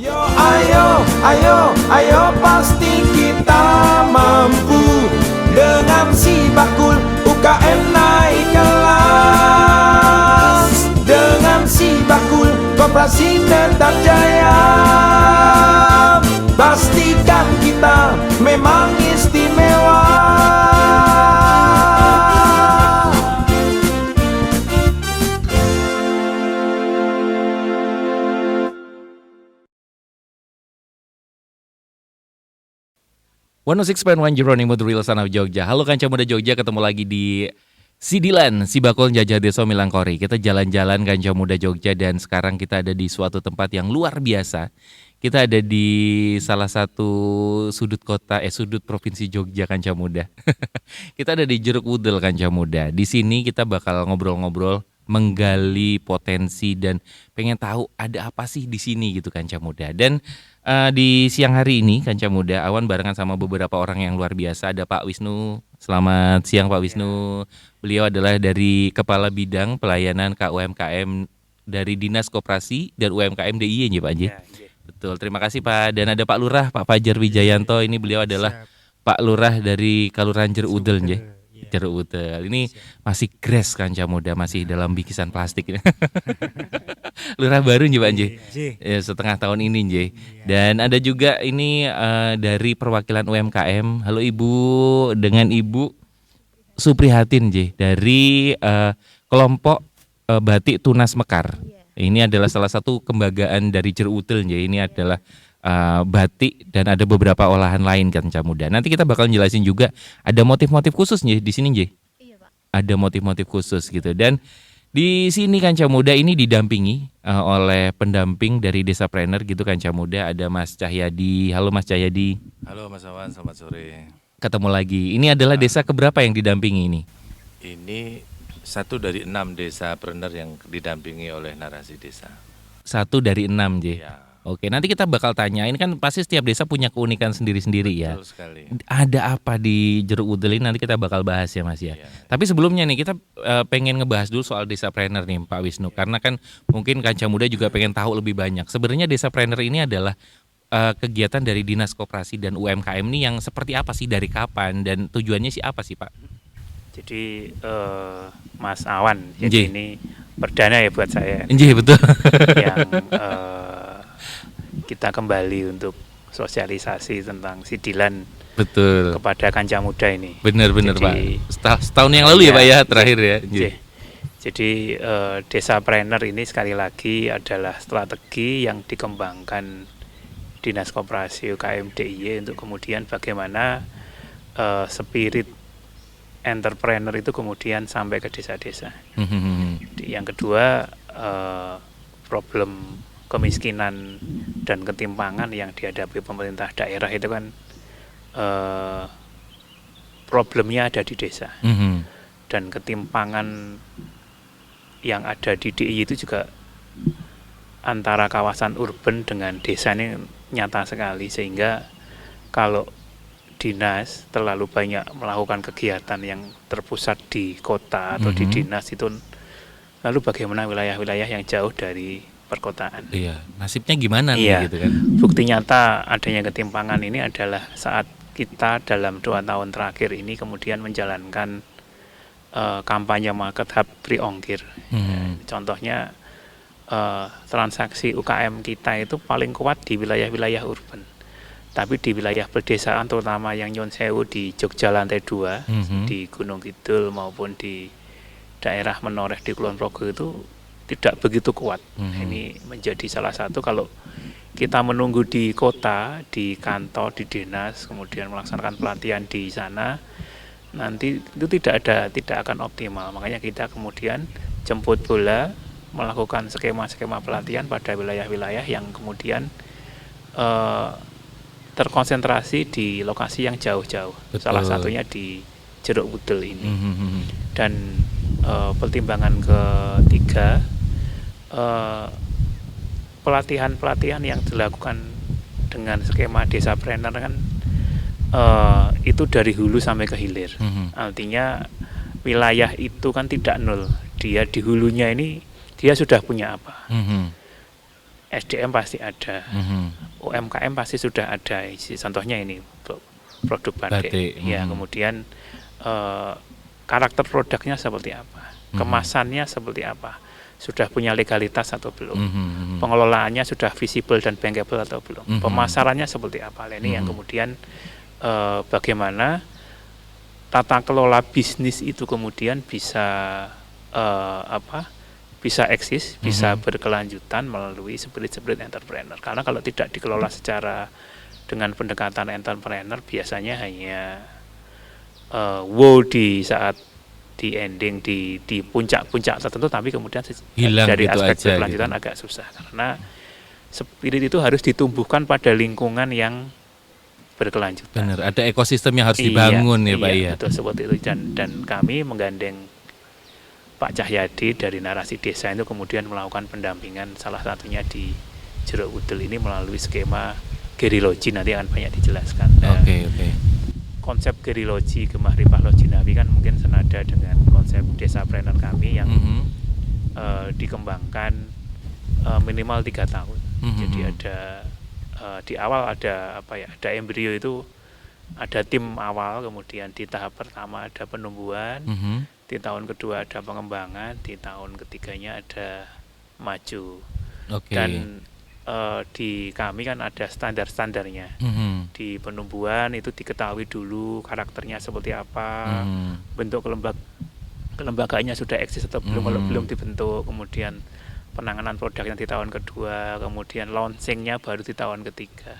Yo ayo, ayo, ayo pasti kita mampu. Dengan si bakul UKM naik kelas. Dengan si bakul koperasi tetap jaya. Pastikan kita memang istimewa. One 106.1 Jeronimo The Real Son of Jogja. Halo Kanca Muda Jogja, ketemu lagi di Sidilan, Sibakul Jajah Deso Milangkori. Kita jalan-jalan Kanca Muda Jogja dan sekarang kita ada di suatu tempat yang luar biasa. Kita ada di salah satu sudut provinsi Jogja Kanca Muda. Kita ada di Jeruk Udel Kanca Muda. Di sini kita bakal ngobrol-ngobrol, menggali potensi dan pengen tahu ada apa sih di sini gitu Kanca Muda. Dan di siang hari ini Kanca Muda, Awan barengan sama beberapa orang yang luar biasa. Ada Pak Wisnu. Selamat siang Pak Wisnu. Beliau adalah dari Kepala Bidang Pelayanan KUMKM dari Dinas Koperasi dan UMKM DIY ya Pak J. Betul, terima kasih Pak. Dan ada Pak Lurah, Pak Fajar Wijayanto. Ini beliau adalah Pak Lurah dari Kelurahan Jeruk Udel ya. Jeruk Udel. Ini masih gres Kanca Muda, masih dalam bikisan plastik ini. Lurah baru nih Pak J. Ya, setengah tahun ini J. Dan ada juga ini dari perwakilan UMKM. Halo Ibu, dengan Ibu Suprihatin J dari kelompok Batik Tunas Mekar. Ini adalah salah satu kebanggaan dari Jeruk Udel J. Ini adalah batik dan ada beberapa olahan lain Kanca Muda. Nanti kita bakal jelasin juga ada motif-motif khusus J di sini J. Iya, Pak. Ada motif-motif khusus gitu. Dan di sini Kanca Muda ini didampingi oleh pendamping dari Desapreneur gitu Kanca Muda. Ada Mas Cahyadi. Halo Mas Cahyadi. Halo Mas Awan, selamat sore. Ketemu lagi. Ini adalah desa keberapa yang didampingi ini? Ini satu dari 6 desapreneur yang didampingi oleh narasi desa. 1 dari 6 J. Ya, Oke, nanti kita bakal tanya. Ini kan pasti setiap desa punya keunikan sendiri-sendiri ya. betul sekali. Ada apa di Jeruk Udel ini nanti kita bakal bahas ya Mas ya. Ya. Tapi sebelumnya nih kita pengen ngebahas dulu soal Desapreneur nih Pak Wisnu. Karena kan mungkin Kanca Muda juga pengen tahu lebih banyak. Sebenarnya Desapreneur ini adalah kegiatan dari Dinas Koperasi dan UMKM ini yang seperti apa sih, dari kapan dan tujuannya sih apa sih Pak? Jadi Mas Awan, Nggih. jadi ini perdana ya buat saya Nggih, betul. yang kita kembali untuk sosialisasi tentang Sidilan Betul. kepada Kanca Muda ini. Benar-benar Pak. Jadi, Setahun yang lalu ya Pak ya terakhir ya. Nggih. Jadi Desapreneur ini sekali lagi adalah strategi yang dikembangkan Dinas Koperasi UKM DIY untuk kemudian bagaimana spirit entrepreneur itu kemudian sampai ke desa-desa. Yang kedua, problem kemiskinan dan ketimpangan yang dihadapi pemerintah daerah itu kan problemnya ada di desa. Dan ketimpangan yang ada di DIY itu juga antara kawasan urban dengan desa ini nyata sekali, sehingga kalau dinas terlalu banyak melakukan kegiatan yang terpusat di kota atau di dinas itu, lalu bagaimana wilayah-wilayah yang jauh dari perkotaan? Iya, nasibnya gimana nih Iya. gitu kan? Bukti nyata adanya ketimpangan ini adalah saat kita dalam 2 tahun terakhir ini kemudian menjalankan kampanye market hub free ongkir. Contohnya transaksi UKM kita itu paling kuat di wilayah-wilayah urban. Tapi di wilayah pedesaan terutama yang Nyun Sewu di Jogja lantai 2, di Gunung Kidul maupun di daerah Menoreh di Kulon Progo itu tidak begitu kuat. Ini menjadi salah satu, kalau kita menunggu di kota, di kantor, di dinas, kemudian melaksanakan pelatihan di sana, nanti itu tidak akan optimal. Makanya kita kemudian jemput bola, melakukan skema-skema pelatihan pada wilayah-wilayah yang kemudian terkonsentrasi di lokasi yang jauh-jauh. Betul. Salah satunya di Jeruk Udel ini. Dan pertimbangan ketiga, pelatihan-pelatihan yang dilakukan dengan skema Desapreneur kan itu dari hulu sampai ke hilir. Artinya wilayah itu kan tidak nol. Dia di hulunya ini dia sudah punya apa. SDM pasti ada, UMKM pasti sudah ada. Contohnya ini produk batik. Ya, kemudian karakter produknya seperti apa, kemasannya seperti apa, sudah punya legalitas atau belum, pengelolaannya sudah visible dan bankable atau belum, pemasarannya seperti apa. Ini yang kemudian bagaimana tata kelola bisnis itu kemudian bisa bisa eksis, bisa berkelanjutan melalui spirit entrepreneur. Karena kalau tidak dikelola secara dengan pendekatan entrepreneur, biasanya hanya wow di saat di ending di puncak-puncak tertentu, tapi kemudian hilang dari gitu aspek aja, berkelanjutan agak susah, karena spirit itu harus ditumbuhkan pada lingkungan yang berkelanjutan. Benar, ada ekosistem yang harus dibangun ya Pak ya. Betul, seperti itu. Dan kami menggandeng Pak Cahyadi dari Narasi Desa itu kemudian melakukan pendampingan salah satunya di Jeruk Udel ini melalui skema gerilogi, nanti akan banyak dijelaskan. Oke. Konsep gerilogi Gemah Ripah Lojinawi kan mungkin senada dengan konsep Desapreneur kami yang dikembangkan minimal 3 tahun. Jadi ada di awal ada ada embrio itu, ada tim awal, kemudian di tahap pertama ada penumbuhan, di tahun kedua ada pengembangan, di tahun ketiganya ada maju. Dan di kami kan ada standar-standarnya. Di penumbuhan itu diketahui dulu karakternya seperti apa, bentuk kelembagaannya sudah eksis atau belum, kalau belum dibentuk, kemudian penanganan produknya di tahun kedua, kemudian launchingnya baru di tahun ketiga.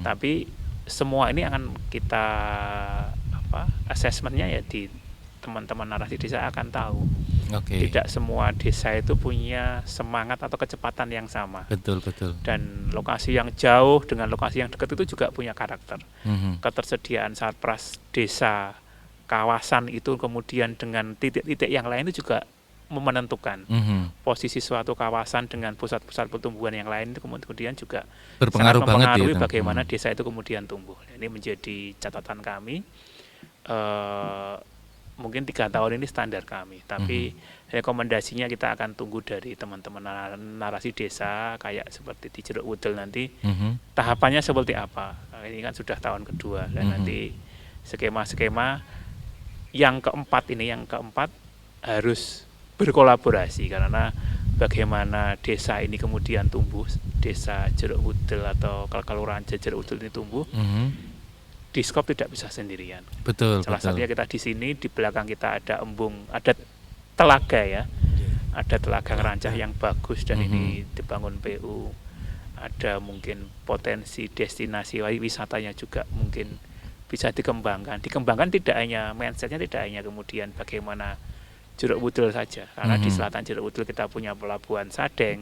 Tapi semua ini akan kita assessmentnya ya di teman-teman narasi desa akan tahu. Tidak semua desa itu punya semangat atau kecepatan yang sama. Betul. Dan lokasi yang jauh dengan lokasi yang dekat itu juga punya karakter. Ketersediaan satpras desa, kawasan itu kemudian dengan titik-titik yang lain itu juga menentukan posisi suatu kawasan dengan pusat-pusat pertumbuhan yang lain itu kemudian juga berpengaruh sangat mempengaruhi banget bagaimana desa itu kemudian tumbuh. Ini menjadi catatan kami. Mungkin 3 tahun ini standar kami, tapi rekomendasinya kita akan tunggu dari teman-teman narasi desa, kayak seperti di Jeruk Udel nanti tahapannya seperti apa. Ini kan sudah tahun kedua, dan nanti skema-skema yang keempat harus berkolaborasi, karena bagaimana desa ini kemudian tumbuh, desa Jeruk Udel atau kelurahan Jeruk Udel ini tumbuh, Diskop tidak bisa sendirian. Betul. Salah satunya kita di sini, di belakang kita ada embung, ada telaga ya, ada telaga Rancah yang bagus dan ini dibangun PU. Ada mungkin potensi destinasi wisatanya juga mungkin bisa dikembangkan. Dikembangkan tidak hanya mindsetnya, tidak hanya kemudian bagaimana Jeruk Udel saja, karena di selatan Jeruk Udel kita punya pelabuhan Sadeng,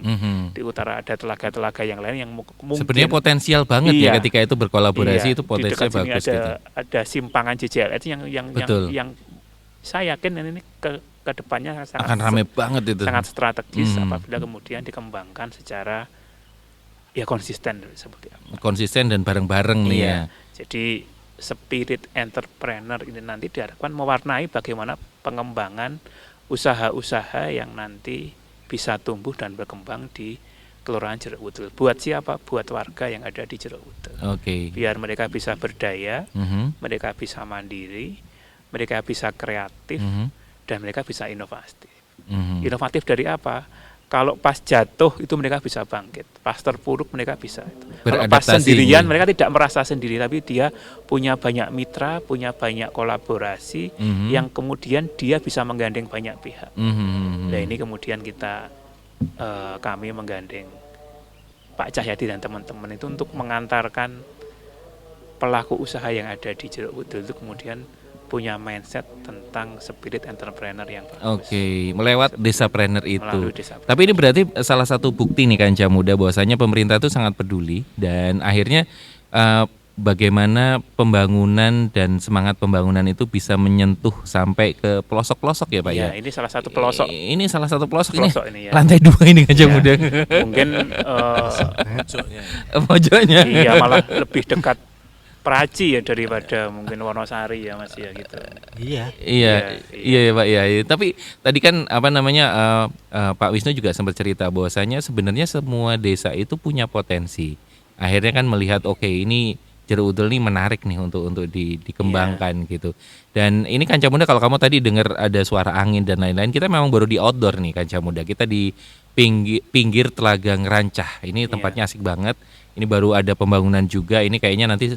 di utara ada telaga-telaga yang lain yang mungkin sebenarnya potensial banget ya ketika itu berkolaborasi, itu potensinya bagus ada, gitu. Ada simpangan JJLS yang saya yakin ini ke depannya sangat akan ramai banget itu. Sangat strategis apabila kemudian dikembangkan secara konsisten seperti apa. Konsisten dan bareng-bareng nih ya. Jadi spirit entrepreneur ini nanti diharapkan mewarnai bagaimana pengembangan usaha-usaha yang nanti bisa tumbuh dan berkembang di Kelurahan Jeruk Udel. Buat siapa? Buat warga yang ada di Jeruk Udel. Biar mereka bisa berdaya, mereka bisa mandiri, mereka bisa kreatif, dan mereka bisa inovatif. Inovatif dari apa? Kalau pas jatuh itu mereka bisa bangkit, pas terpuruk mereka bisa. Kalau pas sendirian mereka tidak merasa sendiri, tapi dia punya banyak mitra, punya banyak kolaborasi yang kemudian dia bisa menggandeng banyak pihak. Nah ini kemudian kami menggandeng Pak Cahyadi dan teman-teman itu untuk mengantarkan pelaku usaha yang ada di Jeruk Udel itu kemudian punya mindset tentang spirit entrepreneur yang bagus. Melewat Desapreneur itu. Tapi ini berarti salah satu bukti nih Kanca Muda bahwasanya pemerintah itu sangat peduli, dan akhirnya bagaimana pembangunan dan semangat pembangunan itu bisa menyentuh sampai ke pelosok-pelosok ya Pak ya. Ini salah satu pelosok. Ini salah satu pelosok ini. Ya. Lantai 2 ini Kanca Muda. Mungkin pojoknya. Iya, malah lebih dekat Praji ya daripada mungkin Wonosari ya Mas ya gitu. Iya, Iya, iya ya Pak ya. Tapi tadi kan apa namanya Pak Wisnu juga sempat cerita bahwasanya sebenarnya semua desa itu punya potensi. Akhirnya kan melihat oke ini jeruk udel nih menarik nih untuk dikembangkan gitu. Dan ini Kanca Muda kalau kamu tadi dengar ada suara angin dan lain-lain, kita memang baru di outdoor nih Kanca Muda. Kita di pinggir Telaga Ngerancah. Ini tempatnya asik banget. Ini baru ada pembangunan juga. Ini kayaknya nanti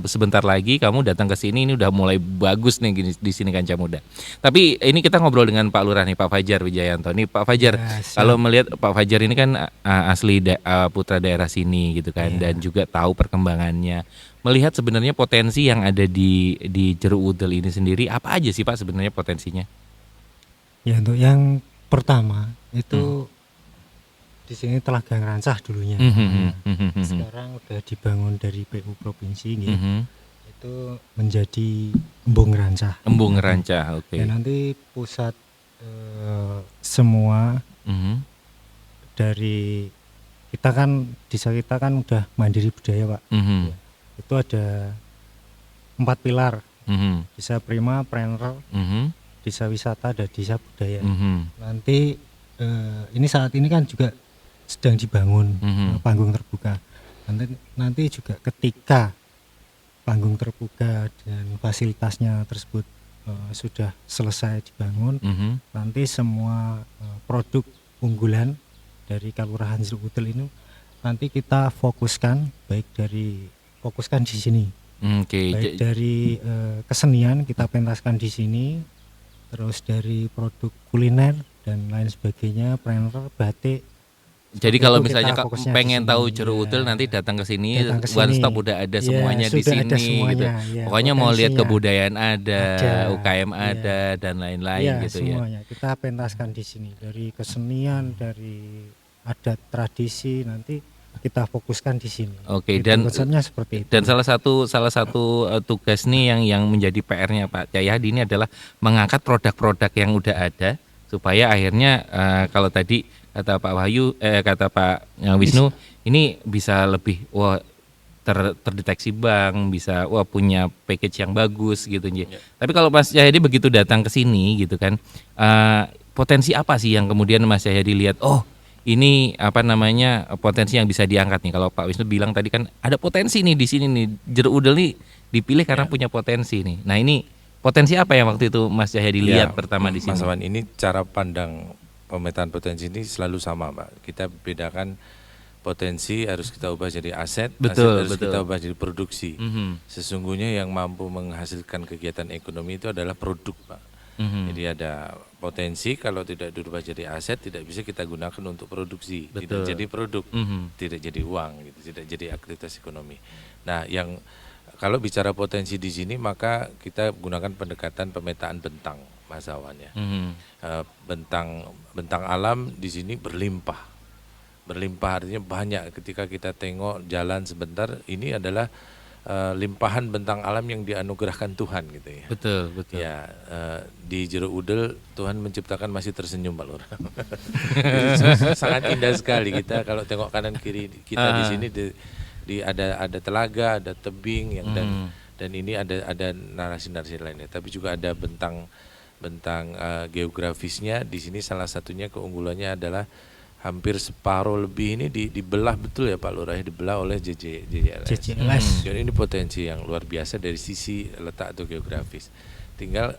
sebentar lagi kamu datang ke sini ini udah mulai bagus nih gini, di sini Kanca Muda. Tapi ini kita ngobrol dengan Pak Lurah nih, Pak Fajar Wijayanto. Nih Pak Fajar, kalau melihat Pak Fajar ini kan asli putra daerah sini gitu kan, dan juga tahu perkembangannya. Melihat sebenarnya potensi yang ada di jeruk udel ini sendiri apa aja sih Pak sebenarnya potensinya? Ya untuk yang pertama itu di sini Telaga Ngerancah dulunya. Sekarang udah dibangun dari PU provinsi gitu. Itu menjadi Embung Ngerancah. Embung Ngerancah, oke. Dan nanti pusat semua dari kita kan desa kita kan udah mandiri budaya Pak. Ya, itu ada 4 pilar. Desa Prima, Prener, desa wisata, dan desa budaya. Nanti ini saat ini kan juga sedang dibangun panggung terbuka. Nanti juga ketika panggung terbuka dan fasilitasnya tersebut sudah selesai dibangun, nanti semua produk unggulan dari Kelurahan Jeruk Udel ini nanti kita fokuskan di sini. Baik dari kesenian kita pentaskan di sini, terus dari produk kuliner dan lain sebagainya, planner, batik. Jadi kalau misalnya pengen tahu jeruk udel nanti datang ke sini, one stop udah ada semuanya di sini gitu. Pokoknya mau lihat kebudayaan ada, UKM ada dan lain-lain gitu semuanya. Kita pentaskan di sini dari kesenian, dari adat tradisi, nanti kita fokuskan di sini. Oke, dan konsepnya seperti itu. Dan salah satu tugas nih yang menjadi PR-nya Pak Cahyadi ini adalah mengangkat produk-produk yang udah ada supaya akhirnya kalau tadi kata Pak Wahyu, kata Pak Wisnu, ini bisa lebih terdeteksi bank, bisa punya package yang bagus gitu. Tapi kalau Mas Cahyadi begitu datang ke sini gitu kan, potensi apa sih yang kemudian Mas Cahyadi lihat? Oh, ini apa namanya potensi yang bisa diangkat nih. Kalau Pak Wisnu bilang tadi kan ada potensi nih di sini nih, jeruk udel nih dipilih karena punya potensi nih. Nah ini potensi apa yang waktu itu Mas Cahyadi lihat pertama di sini? Mas Wan, ini cara pandang pemetaan potensi ini selalu sama Pak. Kita bedakan potensi harus kita ubah jadi aset, aset harus kita ubah jadi produksi. Sesungguhnya yang mampu menghasilkan kegiatan ekonomi itu adalah produk Pak. Jadi ada potensi, kalau tidak dirubah jadi aset tidak bisa kita gunakan untuk produksi. Tidak jadi produk, tidak jadi uang, gitu, tidak jadi aktivitas ekonomi. Nah yang kalau bicara potensi di sini maka kita gunakan pendekatan pemetaan bentang Mas Awan ya. Bentang alam di sini berlimpah artinya banyak. Ketika kita tengok jalan sebentar, ini adalah limpahan bentang alam yang dianugerahkan Tuhan gitu ya. Betul. Ya, di jeruk udel Tuhan menciptakan masih tersenyum Pak Lurah. Sangat indah sekali kita kalau tengok kanan kiri kita di sini ada telaga, ada tebing yang dan ini ada narasi-narasi lainnya. Tapi juga ada bentang geografisnya di sini. Salah satunya keunggulannya adalah hampir separuh lebih ini dibelah betul ya Pak Lurah, dibelah oleh JJLS. Jadi ini potensi yang luar biasa dari sisi letak atau geografis. Tinggal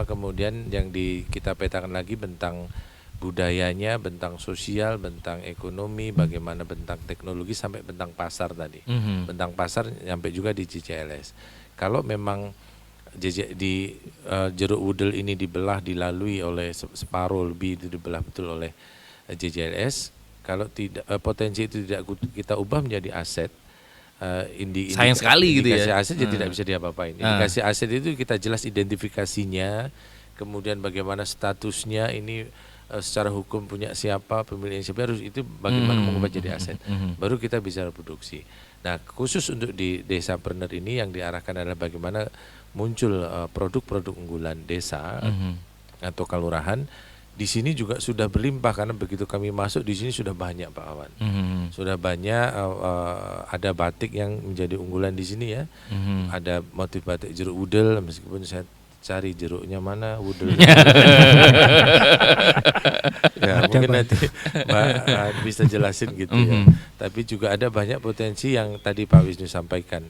kemudian yang kita petakan lagi bentang budayanya, bentang sosial, bentang ekonomi, bagaimana bentang teknologi sampai bentang pasar tadi. Bentang pasar sampai juga di JJLS. Kalau memang di jeruk udel ini dilalui oleh separuh lebih itu dibelah betul oleh JJLS, kalau tidak potensi itu tidak kita ubah menjadi aset, sayang sekali gitu ya. Indikasi aset jadi tidak bisa diapa-apain. Indikasi aset itu kita jelas identifikasinya, kemudian bagaimana statusnya ini secara hukum punya siapa, pemiliknya siapa, harus itu bagaimana mengubah jadi aset. Baru kita bisa reproduksi. Nah, khusus untuk di desa Prener ini yang diarahkan adalah bagaimana muncul produk-produk unggulan desa atau kelurahan di sini juga sudah berlimpah karena begitu kami masuk di sini sudah banyak Pak Awan. Sudah banyak ada batik yang menjadi unggulan di sini ya. Ada motif batik jeruk udel meskipun saya cari jeruknya mana udel. Ya mungkin nanti Mbak bisa jelasin gitu ya. Tapi juga ada banyak potensi yang tadi Pak Wisnu sampaikan.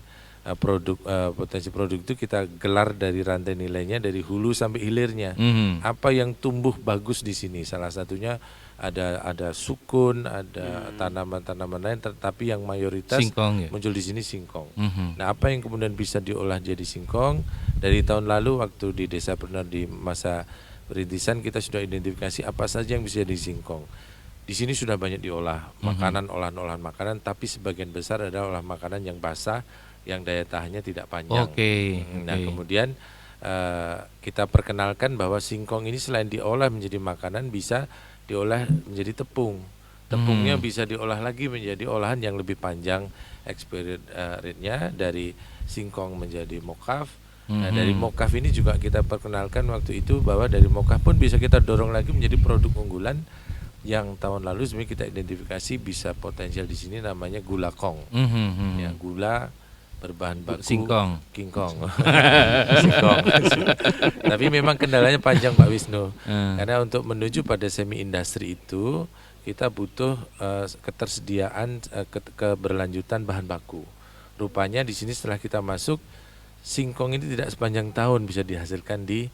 Potensi produk itu kita gelar dari rantai nilainya dari hulu sampai hilirnya. Apa yang tumbuh bagus di sini? Salah satunya ada sukun, ada tanaman-tanaman lain, tetapi yang mayoritas Singkong, ya? muncul di sini singkong. Nah, apa yang kemudian bisa diolah jadi singkong? Dari tahun lalu waktu di Desa Pernah di masa perintisan kita sudah identifikasi apa saja yang bisa jadi singkong. Di sini sudah banyak diolah makanan, olahan-olahan makanan, tapi sebagian besar adalah olah makanan yang basah, yang daya tahannya tidak panjang. Nah, kemudian kita perkenalkan bahwa singkong ini selain diolah menjadi makanan bisa diolah menjadi tepung. Tepungnya bisa diolah lagi menjadi olahan yang lebih panjang expiry rate-nya, dari singkong menjadi mokaf. Nah, dari mokaf ini juga kita perkenalkan waktu itu bahwa dari mokaf pun bisa kita dorong lagi menjadi produk unggulan yang tahun lalu sebenarnya kita identifikasi bisa potensial di sini namanya gula kong. Ya, gula berbahan baku singkong. Singkong. Tapi memang kendalanya panjang Pak Wisnu. Karena untuk menuju pada semi industri itu kita butuh ketersediaan keberlanjutan bahan baku. Rupanya di sini setelah kita masuk, singkong ini tidak sepanjang tahun bisa dihasilkan di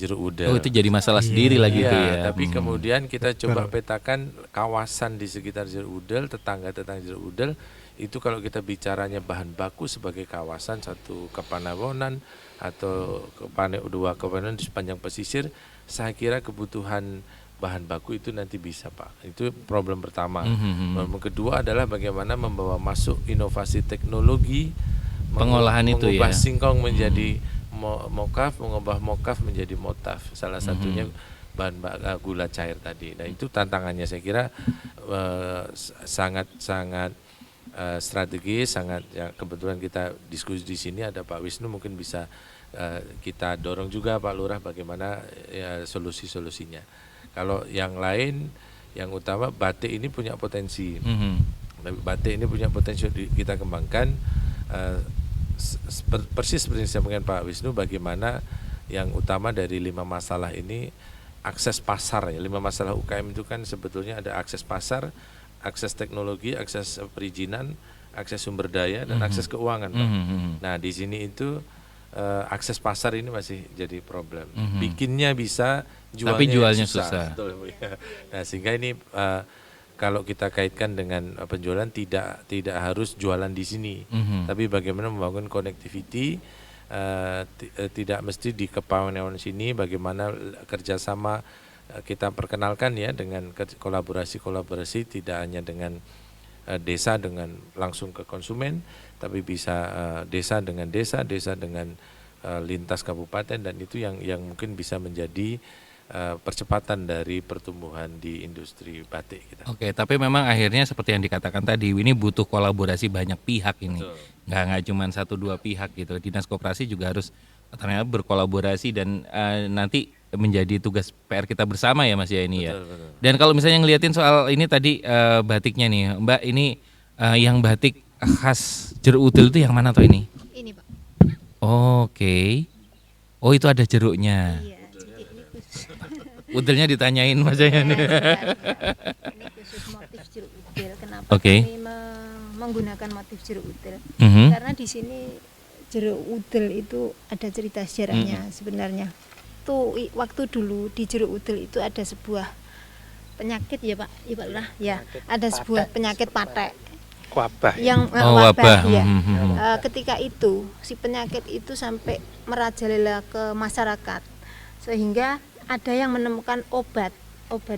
jeruk udel. Oh, itu jadi masalah sendiri lagi itu ya. Tapi kemudian kita coba petakan kawasan di sekitar jeruk udel, tetangga-tetangga jeruk udel. Itu kalau kita bicaranya bahan baku sebagai kawasan satu Kepanawonan atau dua Kepanewonan di sepanjang pesisir, saya kira kebutuhan bahan baku itu nanti bisa Pak. Itu problem pertama. Problem kedua adalah bagaimana membawa masuk inovasi teknologi pengolahan itu ya. Mengubah singkong menjadi mokaf, mengubah mokaf menjadi motaf. Salah satunya bahan gula cair tadi. Nah, itu tantangannya saya kira sangat strategis, sangat ya, kebetulan kita diskusi di sini ada Pak Wisnu, mungkin bisa kita dorong juga Pak Lurah bagaimana ya, solusi-solusinya. Kalau yang lain, yang utama batik ini punya potensi. Batik ini punya potensi kita kembangkan persis seperti yang disampaikan Pak Wisnu, bagaimana yang utama dari 5 masalah ini akses pasar ya. 5 masalah UKM itu kan sebetulnya ada akses pasar, akses teknologi, akses perizinan, akses sumber daya, dan akses keuangan, Pak. Nah, di sini itu akses pasar ini masih jadi problem. Bikinnya bisa, tapi jualnya susah. Betul, ya. Nah, sehingga ini kalau kita kaitkan dengan penjualan tidak harus jualan di sini, tapi bagaimana membangun connectivity, tidak mesti di Kepanawonan sini, bagaimana kerjasama kita perkenalkan ya dengan kolaborasi tidak hanya dengan desa dengan langsung ke konsumen, tapi bisa desa dengan desa dengan lintas kabupaten, dan itu yang mungkin bisa menjadi percepatan dari pertumbuhan di industri batik kita. Oke, tapi memang akhirnya seperti yang dikatakan tadi, ini butuh kolaborasi banyak pihak ini. Nggak cuma 1-2 pihak gitu. Dinas Koperasi juga harus ternyata berkolaborasi dan nanti menjadi tugas PR kita bersama ya Mas ya ini ya. Betul. Dan kalau misalnya ngeliatin soal ini tadi batiknya nih, Mbak, ini yang batik khas jeruk udel itu yang mana tuh ini? Ini Pak. Oke. Oh, itu ada jeruknya. Iya, jadi ini khusus. Udelnya ditanyain Mas ya nih. Ini khusus motif jeruk udel. Kenapa kami menggunakan motif jeruk udel? Karena di sini jeruk udel itu ada cerita sejarahnya sebenarnya. Tuh waktu dulu di jeruk udel itu ada sebuah penyakit ya Pak, Pak Lurah ya, ada sebuah penyakit patek. Wabah. Yang wabah ya. Ketika itu si penyakit itu sampai merajalela ke masyarakat, sehingga ada yang menemukan obat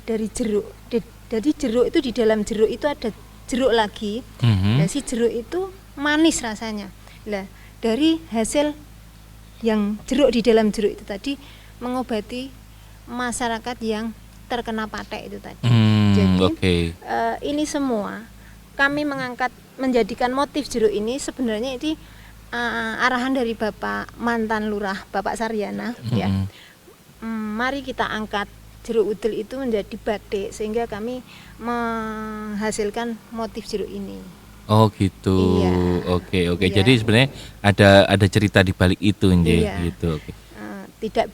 dari jeruk. Jadi jeruk itu, di dalam jeruk itu ada jeruk lagi, dan si jeruk itu manis rasanya. Lah, dari hasil yang jeruk di dalam jeruk itu tadi mengobati masyarakat yang terkena patek itu tadi. Jadi ini semua kami menjadikan motif jeruk ini sebenarnya ini arahan dari Bapak mantan Lurah, Bapak Saryana ya. Mari kita angkat jeruk udel itu menjadi batik sehingga kami menghasilkan motif jeruk ini. Oh gitu. Iya. Oke. Iya. Jadi sebenarnya ada cerita di balik itu nje, Iya. gitu. Oke. Tidak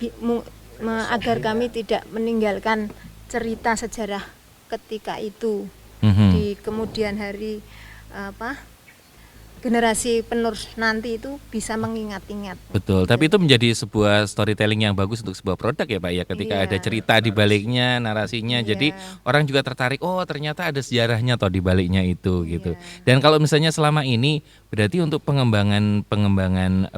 agar kami tidak meninggalkan cerita sejarah ketika itu di kemudian hari generasi penerus nanti itu bisa mengingat-ingat. Betul, tapi itu menjadi sebuah storytelling yang bagus untuk sebuah produk ya Pak ya, ketika Iya. ada cerita di baliknya, narasinya, Iya. jadi orang juga tertarik, oh ternyata ada sejarahnya toh di baliknya itu gitu. Iya. Dan kalau misalnya selama ini berarti untuk pengembangan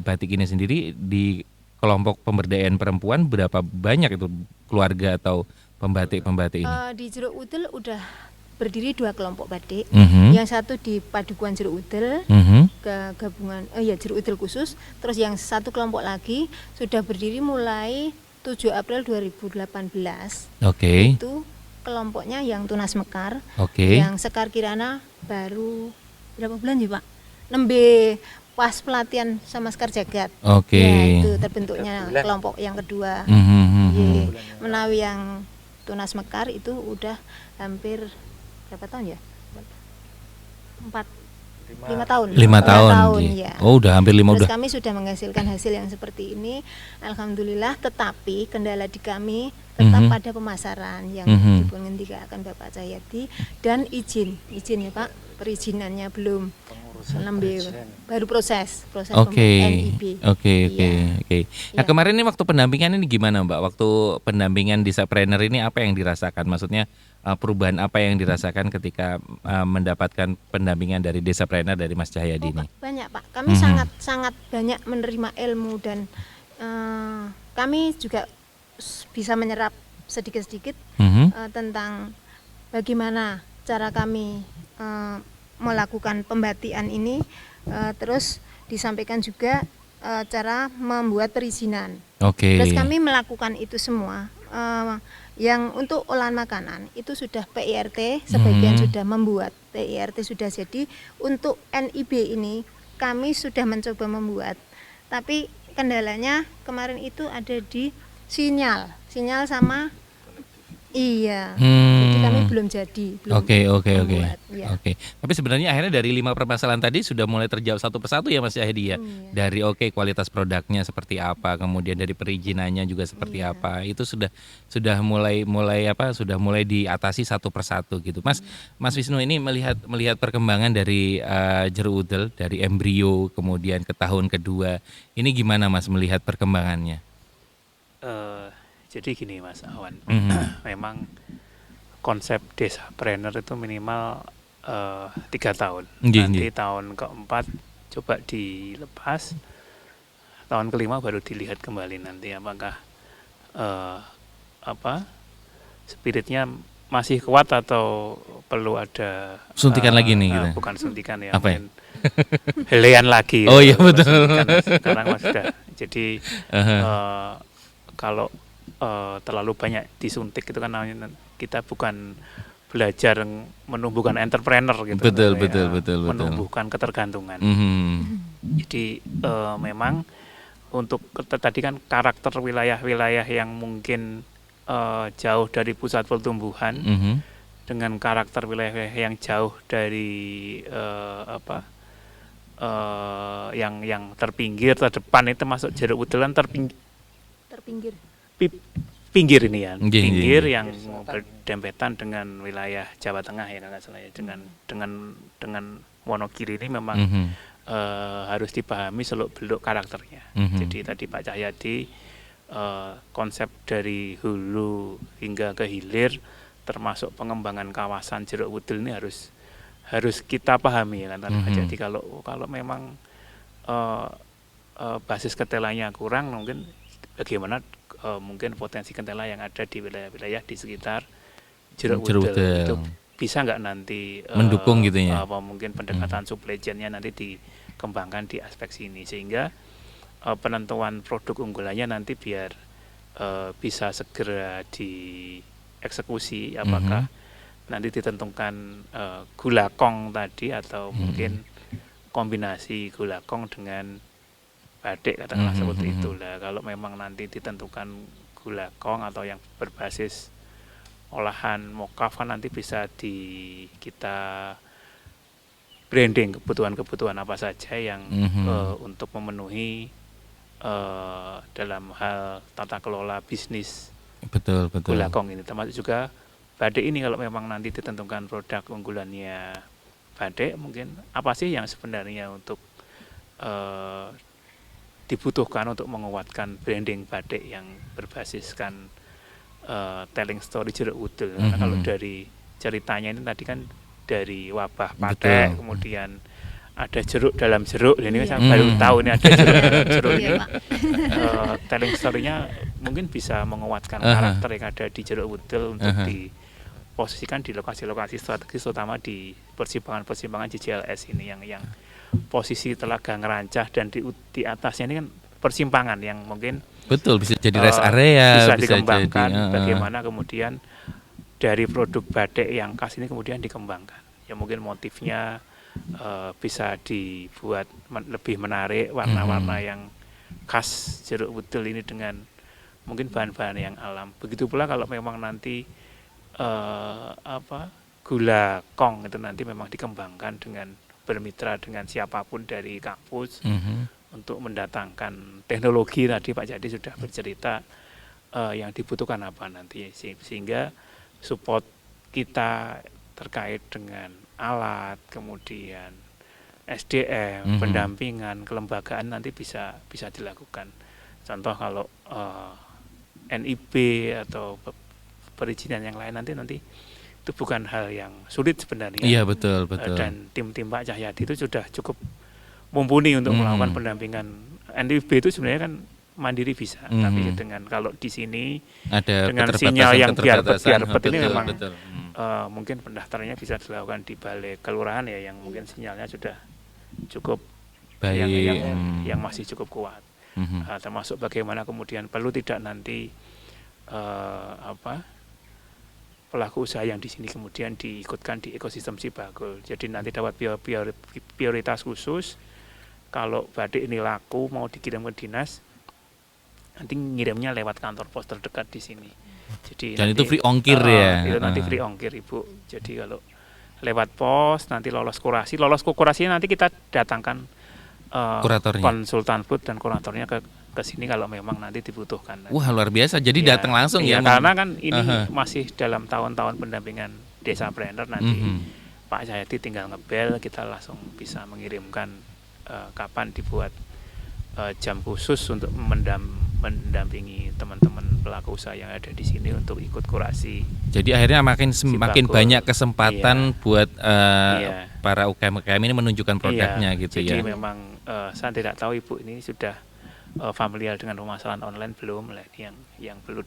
batik ini sendiri di kelompok pemberdayaan perempuan berapa banyak itu keluarga atau pembatik-pembatik ini? Di Jeruk Udel udah berdiri 2 kelompok batik. Yang satu di Padukuhan Jeruk Udel, ke gabungan Jeruk Udel khusus. Terus yang satu kelompok lagi sudah berdiri mulai 7 April 2018. Oke. Itu kelompoknya yang Tunas Mekar. Oke. Yang Sekar Kirana baru berapa bulan sih Pak? Nembe pas pelatihan sama Sekar Jagat. Oke. Ya, itu terbentuknya kelompok yang kedua. Menawi yang Tunas Mekar itu udah hampir berapa tahun ya? 5 tahun. 5 tahun. Ya. Oh, udah hampir 5 Terus udah. kami sudah menghasilkan hasil yang seperti ini, alhamdulillah. Tetapi kendala di kami tetap pada pemasaran yang dipungendikakan Bapak Cahyadi dan izin ya Pak, perizinannya belum. Baru proses NIB. Oke. Nah, Ya. kemarin ini waktu pendampingan ini gimana Mbak? Waktu pendampingan Desapreneur ini apa yang dirasakan? Maksudnya perubahan apa yang dirasakan ketika mendapatkan pendampingan dari Desapreneur dari Mas Cahyadi ini? Banyak Pak. Kami sangat banyak menerima ilmu dan kami juga bisa menyerap sedikit-sedikit tentang bagaimana cara kami melakukan pembatikan ini, terus disampaikan juga cara membuat perizinan. Oke. Terus kami melakukan itu semua. Yang untuk olahan makanan itu sudah PIRT, sebagian sudah membuat PIRT sudah jadi. Untuk NIB ini kami sudah mencoba membuat, tapi kendalanya kemarin itu ada di sinyal sama jadi kami belum jadi. Oke. Ya. Oke. Tapi sebenarnya akhirnya dari 5 permasalahan tadi sudah mulai terjawab satu persatu ya Mas Cahyadi ya. Dari kualitas produknya seperti apa, kemudian dari perizinannya juga seperti apa. Itu sudah mulai diatasi satu persatu gitu. Mas Wisnu ini melihat perkembangan dari Jeruk Udel dari embrio kemudian ke tahun kedua. Ini gimana Mas melihat perkembangannya? Jadi gini Mas Awan, memang konsep Desapreneur itu minimal 3 tahun. Nanti tahun keempat coba dilepas, tahun kelima baru dilihat kembali nanti apakah spiritnya masih kuat atau perlu ada suntikan lagi nih gitu. Bukan suntikan ya, apa mungkin helean lagi. Oh iya betul. Sekarang Mas sudah. Jadi kalau terlalu banyak disuntik itu kan namanya kita bukan belajar menumbuhkan entrepreneur gitu. Betul. Menumbuhkan ketergantungan. Jadi memang untuk tadi kan karakter wilayah-wilayah yang mungkin jauh dari pusat pertumbuhan dengan karakter wilayah yang jauh dari yang terpinggir, terdepan itu masuk Jeruk Udel kan pinggir ini ya, pinggir yang berdempetan dengan wilayah Jawa Tengah ya kalau nggak salah ya, dengan Wonogiri ini memang harus dipahami seluk-beluk karakternya. Jadi tadi Pak Cahyadi konsep dari hulu hingga ke hilir termasuk pengembangan kawasan Jeruk Udel ini harus kita pahami ya kan. Jadi kalau memang basis ketelanya kurang, mungkin bagaimana mungkin potensi ketela yang ada di wilayah-wilayah di sekitar Jeruk Udel itu bisa nggak nanti mendukung gitu ya? Mungkin pendekatan supply chain-nya nanti dikembangkan di aspek sini sehingga penentuan produk unggulannya nanti biar bisa segera dieksekusi, apakah nanti ditentukan gula kong tadi atau mungkin kombinasi gula kong dengan batik katakanlah seperti itulah. Kalau memang nanti ditentukan gula kong atau yang berbasis olahan mokaf kan nanti bisa kita branding kebutuhan apa saja yang untuk memenuhi dalam hal tata kelola bisnis Betul. Bulakong ini, termasuk juga batik ini. Kalau memang nanti ditentukan produk unggulannya batik, mungkin apa sih yang sebenarnya untuk dibutuhkan untuk menguatkan branding batik yang berbasiskan telling story jeruk udel. Karena kalau dari ceritanya ini tadi kan dari wabah patek, kemudian ada jeruk dalam jeruk. Ini saya baru tahu ini ada jeruk ini. Telling story-nya mungkin bisa menguatkan karakter yang ada di jeruk udel untuk diposisikan di lokasi-lokasi strategis, terutama di persimpangan JJLS ini yang posisi Telaga Ngerancah, dan di atasnya ini kan persimpangan yang mungkin betul bisa jadi rest area, bisa dikembangkan. Bagaimana kemudian dari produk batik yang khas ini kemudian dikembangkan, ya mungkin motifnya bisa dibuat lebih menarik, warna-warna yang khas jeruk udel ini dengan mungkin bahan-bahan yang alam. Begitu pula kalau memang nanti gula kong itu nanti memang dikembangkan dengan bermitra dengan siapapun dari kampus untuk mendatangkan teknologi. Tadi Pak Jadi sudah bercerita yang dibutuhkan apa nanti, sehingga support kita terkait dengan alat, kemudian SDM, pendampingan, kelembagaan nanti bisa dilakukan. Contoh kalau NIB atau perizinan yang lain nanti itu bukan hal yang sulit sebenarnya. Iya, betul. Dan tim Pak Cahyadi itu sudah cukup mumpuni untuk melakukan pendampingan. NIB itu sebenarnya kan mandiri bisa, tapi dengan kalau di sini ada dengan sinyal yang biar ini memang betul. Mungkin pendaftarannya bisa dilakukan di balai kelurahan ya, yang mungkin sinyalnya sudah cukup baik, yang masih cukup kuat. Termasuk bagaimana kemudian perlu tidak nanti pelaku usaha yang di sini kemudian diikutkan di ekosistem Sibagul. Jadi nanti dapat prioritas khusus. Kalau batik ini laku mau dikirim ke dinas, nanti ngirimnya lewat kantor pos terdekat di sini. Jadi dan nanti, itu free ongkir ya. Itu nanti free ongkir Ibu. Jadi kalau lewat pos nanti lolos kurasinya nanti kita datangkan kuratornya, konsultan food dan kuratornya ke sini kalau memang nanti dibutuhkan. Wah, luar biasa. Jadi datang langsung ya. Karena kan ini masih dalam tahun-tahun pendampingan desa planner, nanti Pak Cahyadi tinggal ngebel, kita langsung bisa mengirimkan kapan dibuat jam khusus untuk mendampingi teman-teman pelaku usaha yang ada di sini untuk ikut kurasi. Jadi akhirnya makin banyak kesempatan buat para UKM ini menunjukkan produknya gitu jadi ya. Jadi memang saya tidak tahu Ibu ini sudah familiar dengan pemasaran online belum? Ini yang perlu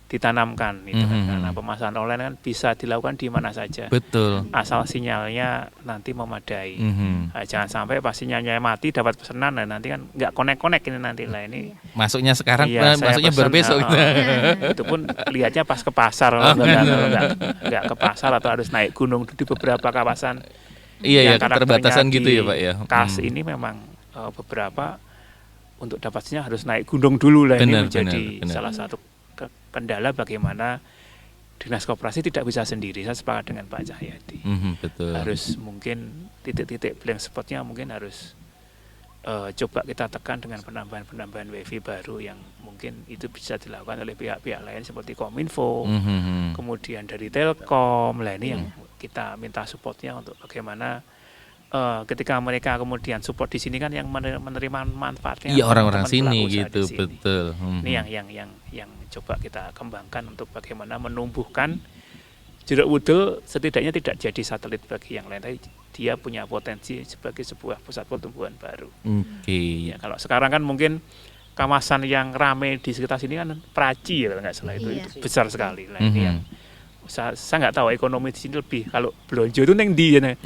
ditanamkan itu kan, karena pemasaran online kan bisa dilakukan di mana saja. Betul. Asal sinyalnya nanti memadai. Nah, jangan sampai pas sinyalnya mati dapat pesanan, nah nanti kan nggak konek ini nanti lah ini. Masuknya sekarang, masuknya baru besok. Itu pun lihatnya pas ke pasar, nggak ke pasar atau harus naik gunung di beberapa kawasan. Iya, keterbatasan gitu ya Pak ya. Kas ini memang beberapa untuk dapat sinyal harus naik gunung dulu lah. Ini menjadi salah satu kendala bagaimana dinas koperasi tidak bisa sendiri. Saya sepakat dengan Pak Cahyadi. Betul. Harus mungkin titik-titik blank spotnya mungkin harus coba kita tekan dengan penambahan WiFi baru yang mungkin itu bisa dilakukan oleh pihak-pihak lain seperti Kominfo, kemudian dari Telkom. Lah ini yang kita minta supportnya untuk bagaimana ketika mereka kemudian support di sini kan yang menerima manfaatnya. Iya, orang-orang sini gitu, sini. Betul. Ini yang coba kita kembangkan untuk bagaimana menumbuhkan jeruk udel, setidaknya tidak jadi satelit bagi yang lain, tapi dia punya potensi sebagai sebuah pusat pertumbuhan baru. Ya, kalau sekarang kan mungkin kawasan yang ramai di sekitar sini kan Praci ya, nggak salah itu besar sekali. Lah ini yang saya nggak tahu ekonomi di sini lebih, kalau belanja itu neng di ya,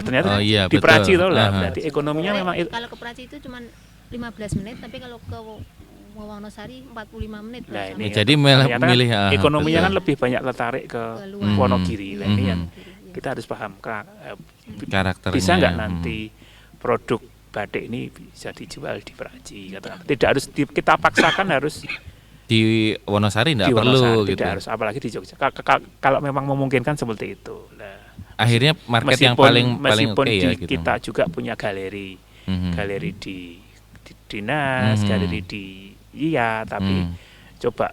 ternyata di Praci itu lah, berarti ekonominya memang kalau ke Praci itu cuma 15 menit, tapi kalau ke Wonosari 45 menit. Nah, ini jadi milih ekonominya kan lebih banyak tertarik ke Wonogiri. Lah ini yang kita harus paham karakternya. Bisa nggak nanti produk batik ini bisa dijual di Praci? Tidak harus kita paksakan harus Di Wonosari di nggak perlu Wonosari, gitu. tidak harus, apalagi di Jogja. Kalau memang memungkinkan seperti itu. Nah, Akhirnya market yang paling meskipun oke ya gitu. kita juga punya galeri, galeri di dinas, galeri di tapi coba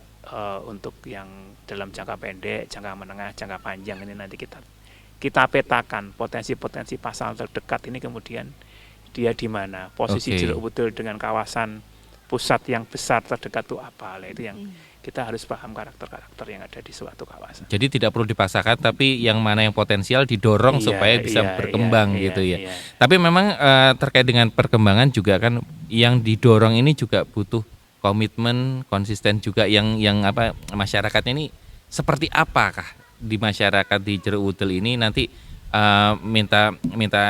untuk yang dalam jangka pendek, jangka menengah, jangka panjang ini nanti kita petakan potensi-potensi pasar terdekat ini, kemudian dia di mana, posisi Jeruk Udel dengan kawasan pusat yang besar terdekat itu apa. Itu yang kita harus paham karakter-karakter yang ada di suatu kawasan. Jadi tidak perlu dipaksakan, tapi yang mana yang potensial didorong supaya bisa berkembang gitu ya. Tapi memang terkait dengan perkembangan juga kan yang didorong ini juga butuh komitmen, konsisten juga yang apa, masyarakatnya ini seperti apakah di masyarakat di Jeruk Udel ini nanti minta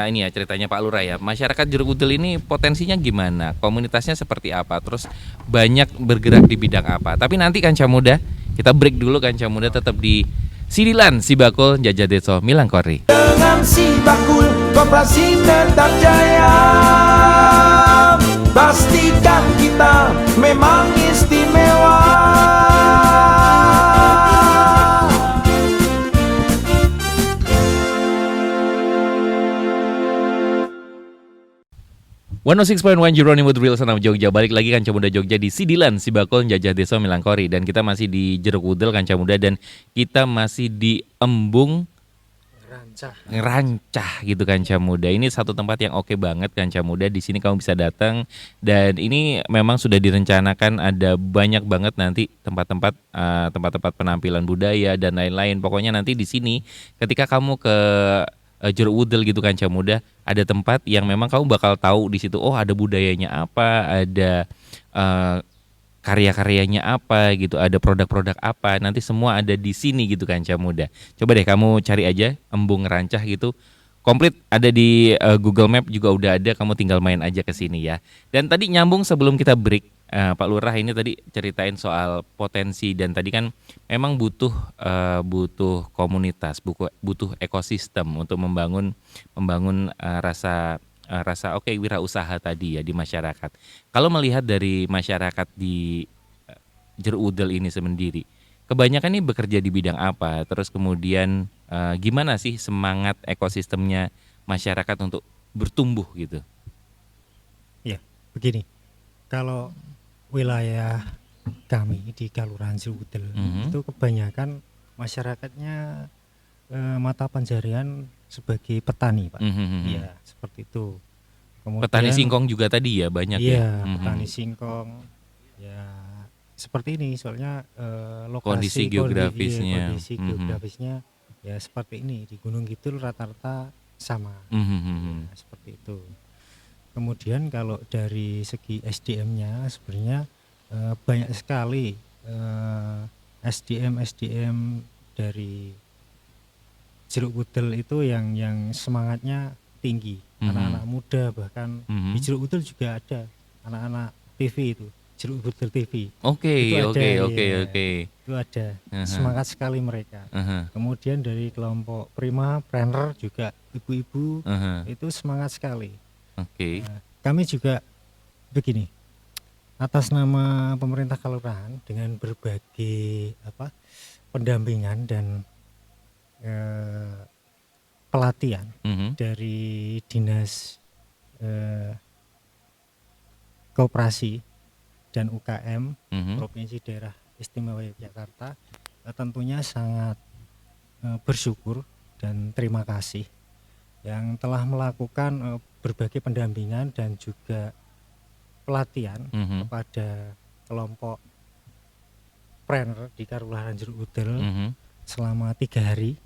ini ya ceritanya Pak Lurah ya. Masyarakat Jeruk Udel ini potensinya gimana? Komunitasnya seperti apa? Terus banyak bergerak di bidang apa? Tapi nanti Kanca Muda, kita break dulu Kanca Muda, tetap di Sidilan Sibakul Jajah Deso Milangkori. Dengan si bakul koperasi tetap jaya, pastikan kita memang istimewa. One 106.1 Jeronimo The Real Son of Jogja. Balik lagi Kanca Muda Jogja di Sidilan Sibakul Jajah Deso Milangkori. Dan kita masih di Jeruk Udel Kanca Muda, dan kita masih di Embung Ngerancah gitu Kanca Muda. Ini satu tempat yang oke banget Kanca Muda. Di sini kamu bisa datang, dan ini memang sudah direncanakan, ada banyak banget nanti tempat-tempat penampilan budaya dan lain-lain. Pokoknya nanti di sini ketika kamu ke Jeruk Udel gitu Kanca Muda, ada tempat yang memang kamu bakal tahu di situ, oh ada budayanya apa, ada karya-karyanya apa gitu, ada produk-produk apa, nanti semua ada di sini gitu Kanca Muda. Coba deh kamu cari aja Embung Ngerancah gitu, komplit ada di Google Map juga udah ada, kamu tinggal main aja ke sini ya. Dan tadi nyambung sebelum kita break, Pak Lurah ini tadi ceritain soal potensi, dan tadi kan memang butuh komunitas, butuh ekosistem untuk membangun rasa wirausaha tadi ya di masyarakat. Kalau melihat dari masyarakat di Jeruk Udel ini sendiri, kebanyakan ini bekerja di bidang apa? Terus kemudian gimana sih semangat ekosistemnya masyarakat untuk bertumbuh gitu? Ya, begini. Kalau wilayah kami di Kelurahan Jeruk Udel itu kebanyakan masyarakatnya mata pencarian sebagai petani, Pak. Iya, seperti itu. Kemudian, petani singkong juga tadi ya banyak ya. Iya, petani singkong. Ya, seperti ini soalnya kondisi geografisnya. Kondisi geografisnya ya seperti ini. Di Gunung Kidul rata-rata sama. Ya, seperti itu. Kemudian kalau dari segi SDM-nya sebenarnya banyak sekali SDM dari Jeruk Udel itu yang semangatnya tinggi, anak-anak muda, bahkan di Jeruk Udel juga ada anak-anak TV itu, Jeruk Udel TV. Oke. Itu ada semangat sekali mereka. Kemudian dari kelompok Prima Planner juga ibu-ibu itu semangat sekali. Kami juga begini, atas nama pemerintah kelurahan dengan berbagai pendampingan dan pelatihan dari dinas koperasi dan UKM Provinsi Daerah Istimewa Yogyakarta, tentunya sangat bersyukur dan terima kasih yang telah melakukan berbagai pendampingan dan juga pelatihan kepada kelompok planner di Kelurahan Jeruk Udel selama 3 hari,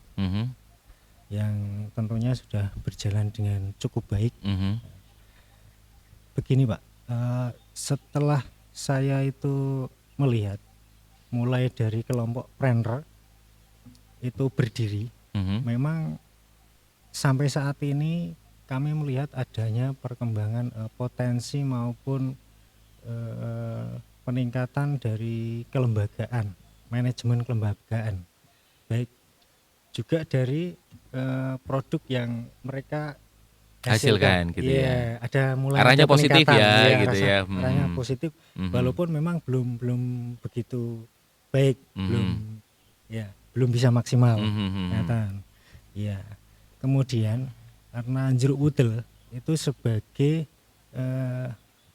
yang tentunya sudah berjalan dengan cukup baik. Begini Pak, setelah saya itu melihat mulai dari kelompok planner itu berdiri, memang sampai saat ini kami melihat adanya perkembangan potensi maupun peningkatan dari kelembagaan, manajemen kelembagaan, baik juga dari produk yang mereka hasilkan gitu Iya, ya. ada mulai Arahnya ada positif peningkatan. ya, Iya, gitu ya. Arahnya positif, walaupun memang belum begitu baik, belum bisa maksimal kelihatan. Iya. Kemudian karena jeruk pudel itu sebagai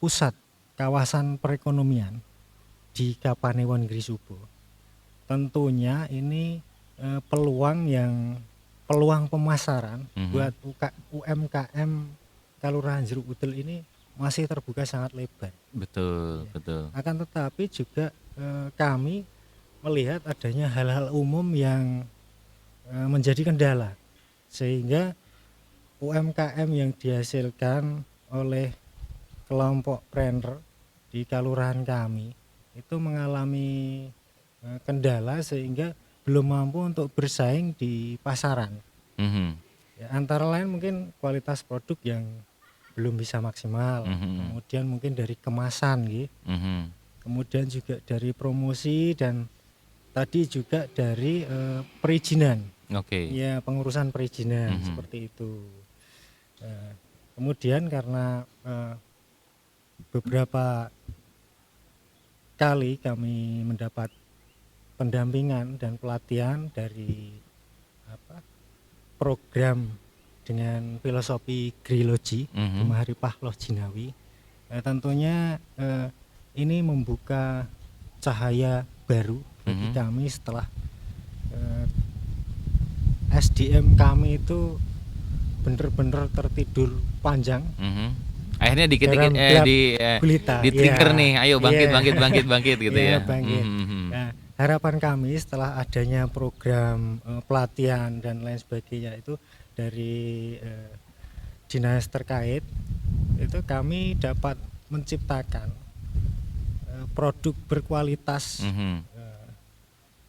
pusat kawasan perekonomian di Kapanewon Grisubo. Tentunya ini peluang pemasaran buat UMKM Kelurahan Jeruk Pudel ini masih terbuka sangat lebar. Betul, betul. Akan tetapi juga kami melihat adanya hal-hal umum yang menjadi kendala, sehingga UMKM yang dihasilkan oleh kelompok planter di kelurahan kami itu mengalami kendala sehingga belum mampu untuk bersaing di pasaran. Ya, antara lain mungkin kualitas produk yang belum bisa maksimal, kemudian mungkin dari kemasan, gitu. Kemudian juga dari promosi dan tadi juga dari perizinan. Ya, pengurusan perizinan seperti itu. Kemudian karena beberapa kali kami mendapat pendampingan dan pelatihan dari program dengan filosofi Grilogi Mahari Pahloh Jinawi, tentunya ini membuka cahaya baru bagi kami setelah SDM kami itu benar-benar tertidur panjang. Akhirnya dikit-dikit di trigger nih, ayo bangkit gitu ya. Bangkit. Nah, harapan kami setelah adanya program pelatihan dan lain sebagainya itu dari dinas terkait, itu kami dapat menciptakan produk berkualitas,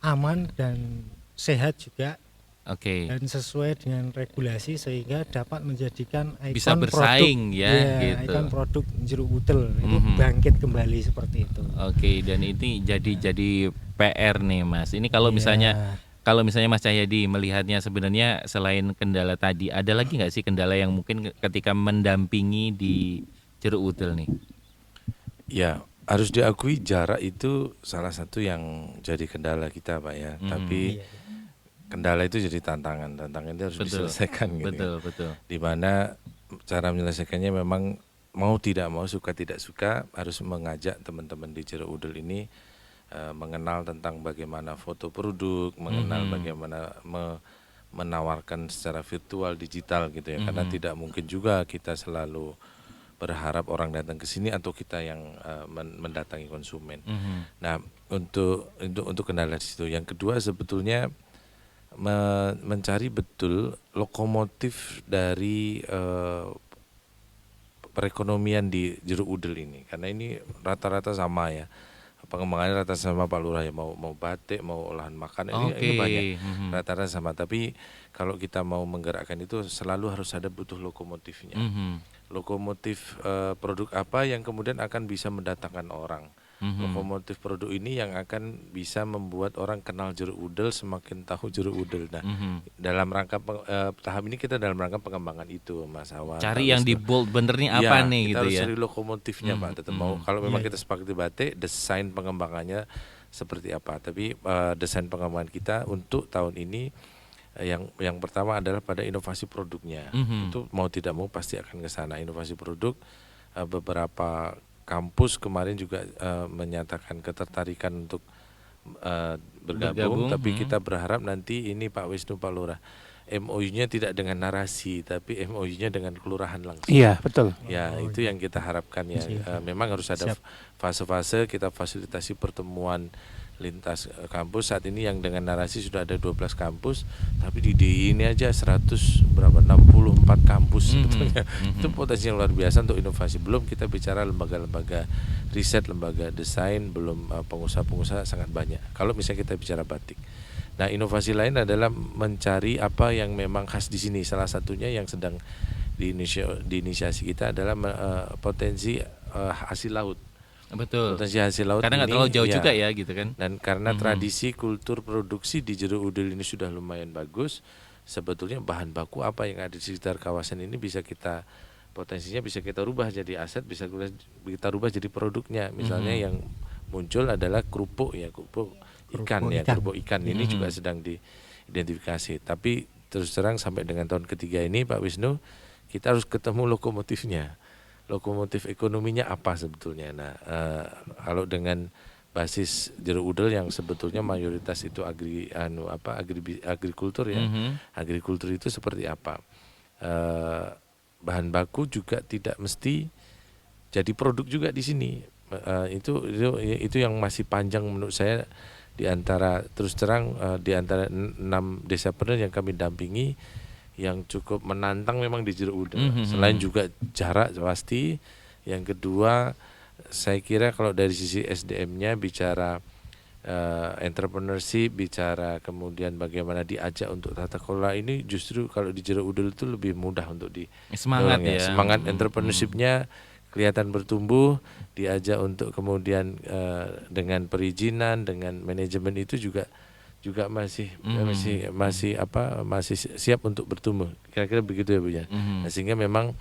aman dan sehat juga. Dan sesuai dengan regulasi sehingga dapat menjadikan ikon bisa bersaing produk, gitu. Ikon produk jeruk pudel itu bangkit kembali seperti itu. Dan ini jadi PR nih Mas. Ini kalau misalnya Mas Cahyadi melihatnya sebenarnya selain kendala tadi, ada lagi nggak sih kendala yang mungkin ketika mendampingi di jeruk pudel nih? Ya, harus diakui jarak itu salah satu yang jadi kendala kita, Pak ya. Tapi kendala itu jadi tantangan itu harus diselesaikan gitu. Betul. Dimana cara menyelesaikannya memang mau tidak mau, suka tidak suka harus mengajak teman-teman di jeruk pudel ini mengenal tentang bagaimana foto produk, mengenal bagaimana menawarkan secara virtual digital gitu ya. Karena tidak mungkin juga kita selalu berharap orang datang ke sini atau kita yang mendatangi konsumen. Nah, untuk kendala di situ. Yang kedua sebetulnya mencari betul lokomotif dari perekonomian di jeruk pudel ini, karena ini rata-rata sama ya, pengembangannya rata sama Pak Lurah ya, mau batik, mau olahan makan, ini banyak rata-rata sama. Tapi kalau kita mau menggerakkan itu selalu harus ada butuh lokomotifnya. Lokomotif produk apa yang kemudian akan bisa mendatangkan orang. Lokomotif produk ini yang akan bisa membuat orang kenal jeruk pudel, semakin tahu jeruk pudel. Nah, dalam rangka tahap ini kita dalam rangka pengembangan itu, Mas Awan. Cari yang di bold benernya apa nih gitu ya. Kita harus cari lokomotifnya, Pak. Tetap mau kalau memang kita sepakat di batik, desain pengembangannya seperti apa. Tapi desain pengembangan kita untuk tahun ini yang pertama adalah pada inovasi produknya. Itu mau tidak mau pasti akan ke sana. Inovasi produk, beberapa kampus kemarin juga menyatakan ketertarikan untuk bergabung. Tapi kita berharap nanti ini Pak Wisnu, Pak Lurah, MOU-nya tidak dengan narasi, tapi MOU-nya dengan kelurahan langsung. Iya, betul. Ya, itu yang kita harapkan ya. Memang harus ada fase-fase, kita fasilitasi pertemuan lintas kampus. Saat ini yang dengan narasi sudah ada 12 kampus, tapi di DI ini aja 64 kampus sebetulnya. Itu potensi yang luar biasa untuk inovasi. Belum kita bicara lembaga-lembaga riset, lembaga desain, belum pengusaha-pengusaha sangat banyak. Kalau misalnya kita bicara batik. Nah, inovasi lain adalah mencari apa yang memang khas di sini. Salah satunya yang sedang diinisiasi kita adalah potensi hasil laut. Betul. Potensi hasil laut karena nggak terlalu jauh juga ya gitu kan. Dan karena tradisi kultur produksi di jeruk pudel ini sudah lumayan bagus, sebetulnya bahan baku apa yang ada di sekitar kawasan ini potensinya bisa kita rubah jadi aset, bisa kita rubah jadi produknya. Misalnya yang muncul adalah kerupuk ikan. Kerupuk ikan ini juga sedang diidentifikasi. Tapi terus terang sampai dengan tahun ketiga ini Pak Wisnu, kita harus ketemu lokomotifnya. Lokomotif ekonominya apa sebetulnya. Nah, kalau dengan basis jeruk udel yang sebetulnya mayoritas itu agrikultur ya. Agrikultur itu seperti apa? Bahan baku juga tidak mesti jadi produk juga di sini. Itu yang masih panjang menurut saya di antara di antara 6 desapreneur yang kami dampingi yang cukup menantang memang di jeruk udel. Selain juga jarak pasti. Yang kedua, saya kira kalau dari sisi SDM-nya bicara entrepreneurship, bicara kemudian bagaimana diajak untuk tata kelola, ini justru kalau di jeruk udel itu lebih mudah untuk semangat ya. Semangat entrepreneurship-nya kelihatan bertumbuh, diajak untuk kemudian dengan perizinan, dengan manajemen itu juga masih siap untuk bertumbuh. Kira-kira begitu ya Bu ya. Nah, sehingga memang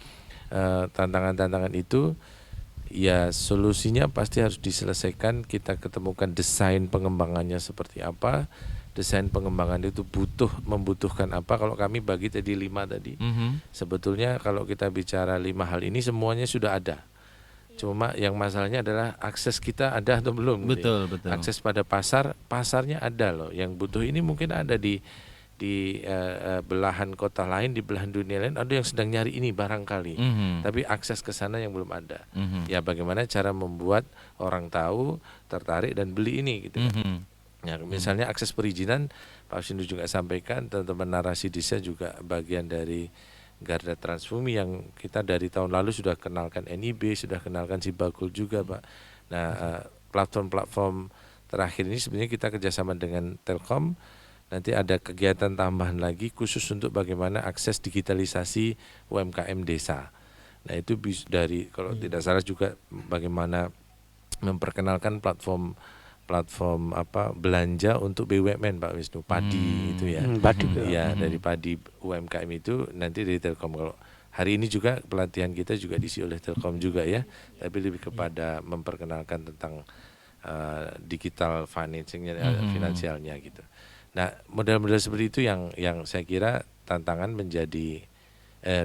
tantangan-tantangan itu ya solusinya pasti harus diselesaikan. Kita ketemukan desain pengembangannya seperti apa. Desain pengembangan itu membutuhkan apa. Kalau kami bagi tadi 5 tadi. Sebetulnya kalau kita bicara 5 hal ini semuanya sudah ada. Cuma yang masalahnya adalah akses kita ada atau belum. Betul. Akses pada pasarnya ada loh. Yang butuh ini mungkin ada di belahan kota lain, di belahan dunia lain, ada yang sedang nyari ini barangkali. Tapi akses ke sana yang belum ada. Ya bagaimana cara membuat orang tahu, tertarik dan beli ini gitu kan. Ya, misalnya akses perizinan, Pak Sindu juga sampaikan, teman-teman narasi desa juga bagian dari Garda Transbumi yang kita dari tahun lalu sudah kenalkan NIB, sudah kenalkan Sibakul juga Pak. Nah, platform-platform terakhir ini sebenarnya kita kerjasama dengan Telkom. Nanti ada kegiatan tambahan lagi khusus untuk bagaimana akses digitalisasi UMKM desa. Nah itu dari kalau tidak salah juga bagaimana memperkenalkan platform belanja untuk BUMN Pak Wisnu, padi itu ya. Padi. Ya, dari padi UMKM itu nanti dari Telkom. Kalau hari ini juga pelatihan kita juga diisi oleh Telkom juga ya. Tapi lebih kepada memperkenalkan tentang digital financingnya, finansialnya gitu. Nah, model-model seperti itu yang saya kira tantangan menjadi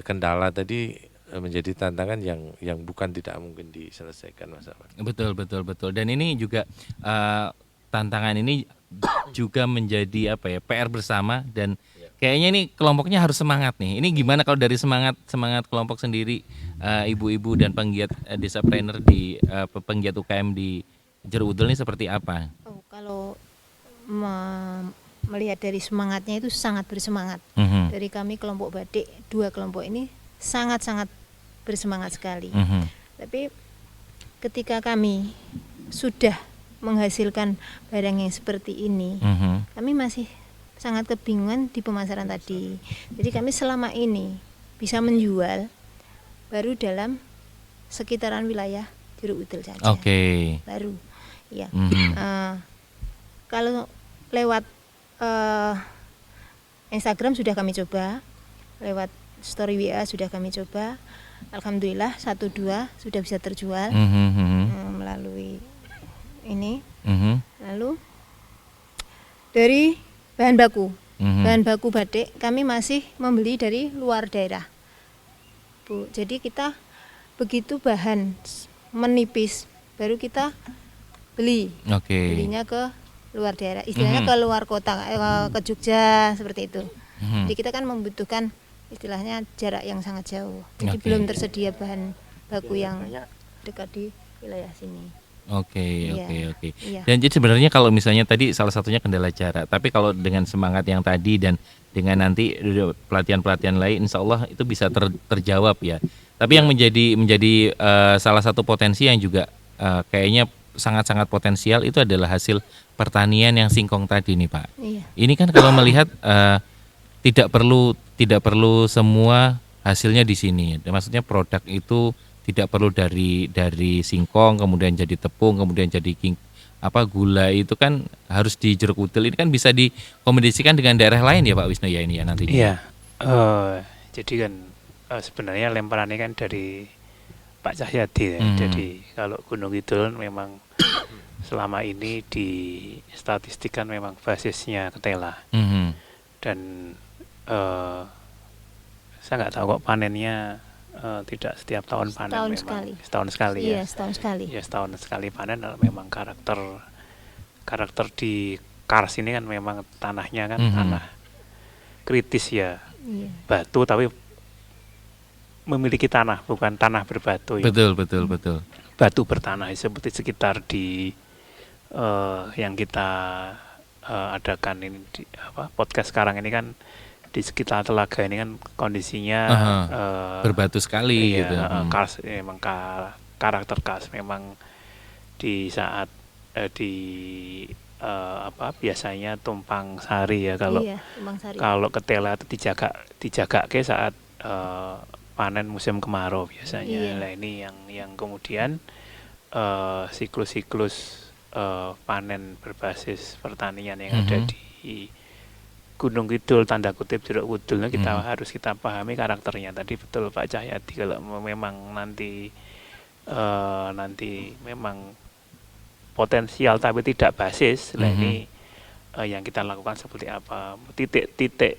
kendala tadi menjadi tantangan yang bukan tidak mungkin diselesaikan Mas Afan. Betul. Dan ini juga tantangan ini juga menjadi PR bersama dan kayaknya ini kelompoknya harus semangat nih. Ini gimana kalau dari semangat kelompok sendiri, ibu-ibu dan penggiat desapreneur di penggiat UKM di jeruk udel ini seperti apa? Kalau melihat dari semangatnya itu sangat bersemangat. Dari kami kelompok batik, 2 kelompok ini sangat-sangat bersemangat sekali. Tapi ketika kami sudah menghasilkan barang yang seperti ini, kami masih sangat kebingungan di pemasaran tadi. Jadi kami selama ini bisa menjual baru dalam sekitaran wilayah jeruk udel saja. Baru, ya. Kalau lewat Instagram sudah kami coba, lewat story WA sudah kami coba. Alhamdulillah 1-2 sudah bisa terjual melalui ini. Lalu dari bahan baku batik kami masih membeli dari luar daerah, Bu. Jadi kita begitu bahan menipis baru kita belinya ke luar daerah, istilahnya ke luar kota, ke Jogja seperti itu. Jadi kita kan membutuhkan istilahnya jarak yang sangat jauh. Jadi belum tersedia bahan baku yang dekat di wilayah sini. Oke. Dan jadi sebenarnya kalau misalnya tadi salah satunya kendala jarak, tapi kalau dengan semangat yang tadi dan dengan nanti pelatihan-pelatihan lain, insya Allah itu bisa terjawab ya. Tapi yang menjadi salah satu potensi yang juga kayaknya sangat-sangat potensial itu adalah hasil pertanian yang singkong tadi nih Pak. Ini kan kalau melihat tidak perlu semua hasilnya di sini. Maksudnya produk itu tidak perlu dari singkong kemudian jadi tepung kemudian jadi gula itu kan harus di jeruk udel ini kan bisa dikombinasikan dengan daerah lain ya Pak Wisnu ya ini ya nantinya. Iya. Jadi kan sebenarnya lemparannya kan dari Pak Cahyadi ya. Jadi kalau Gunung Kidul memang selama ini di statistik kan memang basisnya ketela. Dan saya nggak tahu kok panennya tidak setiap tahun panen. Setahun sekali ya. Iya, setahun sekali. Ya, setahun sekali panen. Memang karakter di Kars ini kan memang tanahnya kan tanah kritis ya. Iya. Batu tapi memiliki tanah, bukan tanah berbatu ya. Betul. Batu bertanah seperti sekitar di yang kita adakan ini podcast sekarang ini kan di sekitar telaga ini kan kondisinya berbatu sekali iya, gitu. Kars memang karakter Kars memang di saat biasanya tumpang sari ya kalau Iya, tumpang sari. kalau ketela itu dijaga ke saat panen musim kemarau biasanya. Iya. Nah ini yang kemudian siklus panen berbasis pertanian yang ada di Gunung Kidul tanda kutip jeruk udulnya harus kita pahami karakternya. Tadi betul Pak Cahyadi kalau memang nanti memang potensial tapi tidak basis. Nah ini yang kita lakukan seperti apa? Titik-titik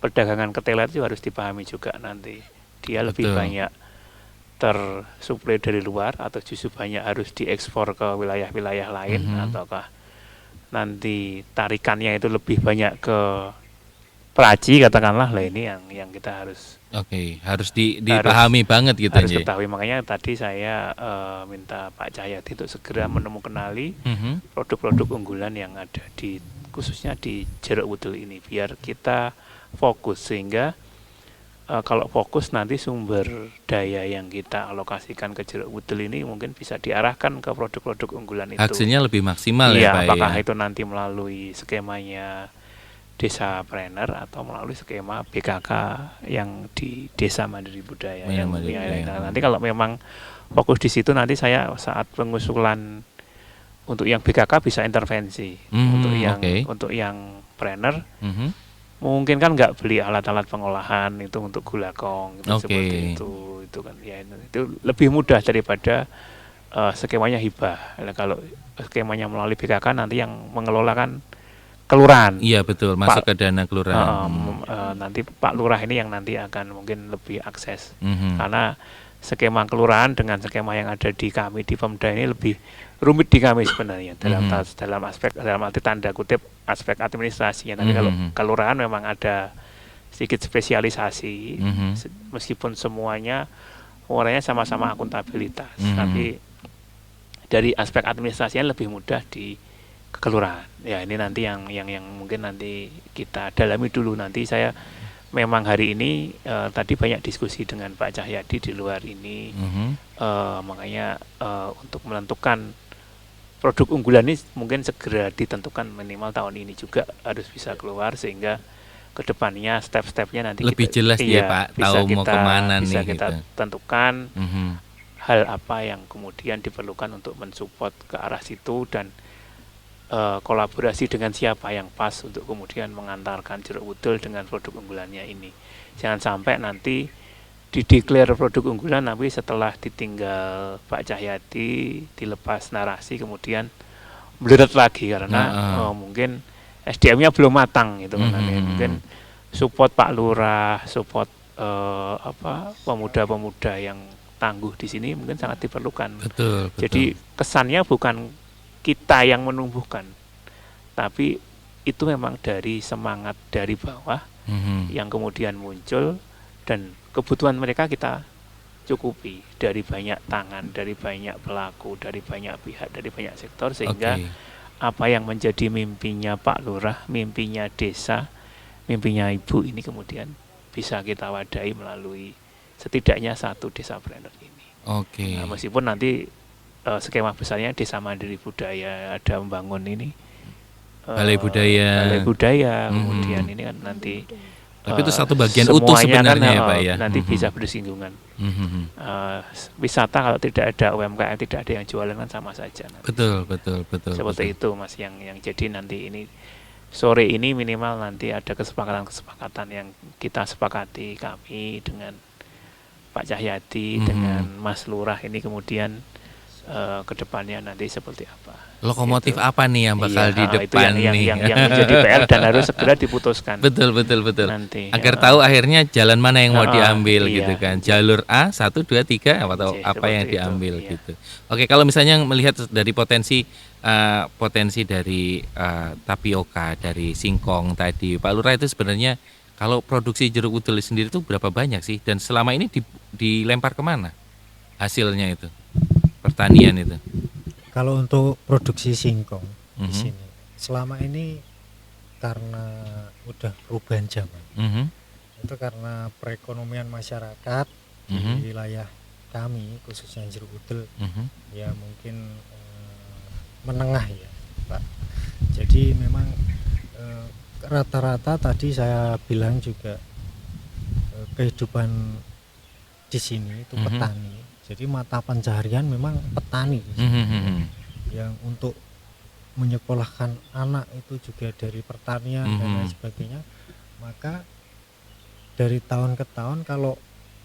perdagangan ketela itu harus dipahami juga nanti. Dia lebih banyak tersuplai dari luar atau justru banyak harus diekspor ke wilayah-wilayah lain ataukah nanti tarikannya itu lebih banyak ke Praci katakanlah. Lah ini yang kita harus harus dipahami banget gitu harus ya. ketahui. Makanya tadi saya minta Pak Cahyadi untuk segera menemukanali produk-produk unggulan yang ada di khususnya di jeruk udel ini biar kita fokus sehingga kalau fokus nanti sumber daya yang kita alokasikan ke jeruk udel ini mungkin bisa diarahkan ke produk-produk unggulan itu. Hasilnya lebih maksimal ya Pak. Apakah itu nanti melalui skemanya Desa Prener atau melalui skema BKK yang di Desa Mandiri Budaya. Nanti kalau memang fokus di situ nanti saya saat pengusulan untuk yang BKK bisa intervensi. Untuk yang Prener mungkin kan nggak beli alat-alat pengolahan itu untuk gula kong seperti itu kan ya itu lebih mudah daripada skemanya hibah. Nah, kalau skemanya melalui BKK nanti yang mengelola kan kelurahan. Iya betul, masuk ke dana kelurahan. Nanti Pak Lurah ini yang nanti akan mungkin lebih akses karena skema kelurahan dengan skema yang ada di kami di Pemda ini lebih rumit di kami sebenarnya dalam arti tanda kutip aspek administrasinya. Tapi kalau kelurahan memang ada sedikit spesialisasi meskipun semuanya orangnya sama-sama akuntabilitas, tapi dari aspek administrasinya lebih mudah di kelurahan. Ya ini nanti yang mungkin nanti kita dalami dulu. Nanti saya memang hari ini tadi banyak diskusi dengan Pak Cahyadi di luar ini, makanya untuk menentukan produk unggulan ini mungkin segera ditentukan minimal tahun ini juga harus bisa keluar sehingga kedepannya step-stepnya nanti lebih jelas ya Pak, tahu mau kemana bisa nih kita gitu. tentukan hal apa yang kemudian diperlukan untuk mensupport ke arah situ dan kolaborasi dengan siapa yang pas untuk kemudian mengantarkan jeruk udel dengan produk unggulannya ini. Jangan sampai nanti dideklar produk unggulan tapi setelah ditinggal Pak Cahyadi dilepas narasi kemudian meleret lagi karena mungkin SDM-nya belum matang gitu kan. Mungkin support Pak Lurah, support pemuda-pemuda yang tangguh di sini mungkin sangat diperlukan. Betul. Jadi kesannya bukan kita yang menumbuhkan, tapi itu memang dari semangat dari bawah yang kemudian muncul dan kebutuhan mereka kita cukupi dari banyak tangan, dari banyak pelaku, dari banyak pihak, dari banyak sektor sehingga apa yang menjadi mimpinya Pak Lurah, mimpinya desa, mimpinya Ibu ini kemudian bisa kita wadahi melalui setidaknya satu Desa Prener ini. Nah, meskipun nanti skema besarnya Desa Mandiri Budaya ada membangun ini Balai Budaya kemudian ini kan nanti Tapi itu satu bagian utuh semuanya sebenarnya ya Pak ya. nanti bisa bersinggungan. Wisata kalau tidak ada UMKM, tidak ada yang jualan kan sama saja. Nanti. Betul. Seperti itu Mas, yang jadi nanti ini sore ini minimal nanti ada kesepakatan yang kita sepakati kami dengan Pak Cahyadi dengan Mas Lurah ini kemudian kedepannya nanti seperti apa. Lokomotif apa nih yang bakal di depan nih? Yang menjadi PR dan harus segera diputuskan. Betul. Nanti, agar tahu akhirnya jalan mana yang mau diambil gitu kan. Jalur A 1 2 3 atau apa yang diambil gitu. Oke, kalau misalnya melihat dari potensi dari tapioka, dari singkong tadi, Pak Lurah, itu sebenarnya kalau produksi jeruk udel sendiri itu berapa banyak sih? Dan selama ini dilempar kemana hasilnya itu? Pertanian itu. Kalau untuk produksi singkong di sini selama ini karena udah perubahan zaman, itu karena perekonomian masyarakat di wilayah kami khususnya jeruk udel ya mungkin menengah ya Pak. Jadi memang rata-rata tadi saya bilang juga kehidupan di sini itu petani. Jadi mata pencaharian memang petani yang untuk menyekolahkan anak itu juga dari pertanian dan lain sebagainya. Maka dari tahun ke tahun, kalau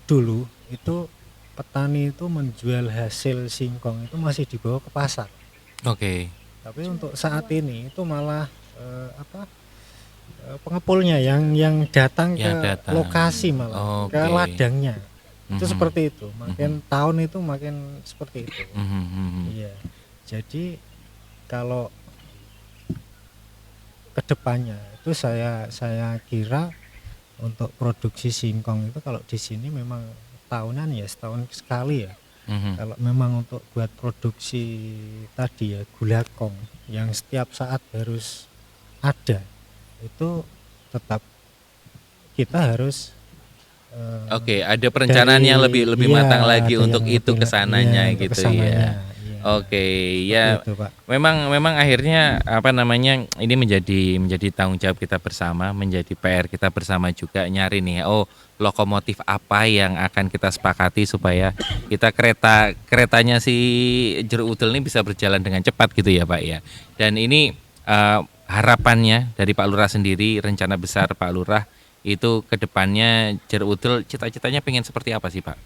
dulu itu petani itu menjual hasil singkong itu masih dibawa ke pasar. Oke. Tapi untuk saat ini itu malah pengepulnya yang datang ke lokasi, malah ke ladangnya. Itu seperti itu, makin tahun itu makin seperti itu. Iya. Jadi kalau kedepannya itu saya kira untuk produksi singkong itu kalau di sini memang tahunan ya, setahun sekali ya. Kalau memang untuk buat produksi tadi ya gulakong yang setiap saat harus ada, itu tetap kita harus Oke, ada perencanaan yang lebih matang lagi untuk itu kesananya gitu ya. Oke, ya itu, Pak. Memang akhirnya ini menjadi tanggung jawab kita bersama, menjadi PR kita bersama juga nyari nih. Lokomotif apa yang akan kita sepakati supaya kita keretanya si jeruk udel ini bisa berjalan dengan cepat gitu ya Pak ya. Dan ini harapannya dari Pak Lurah sendiri, rencana besar Pak Lurah itu ke depannya jeruk udel cita-citanya pengen seperti apa sih Pak?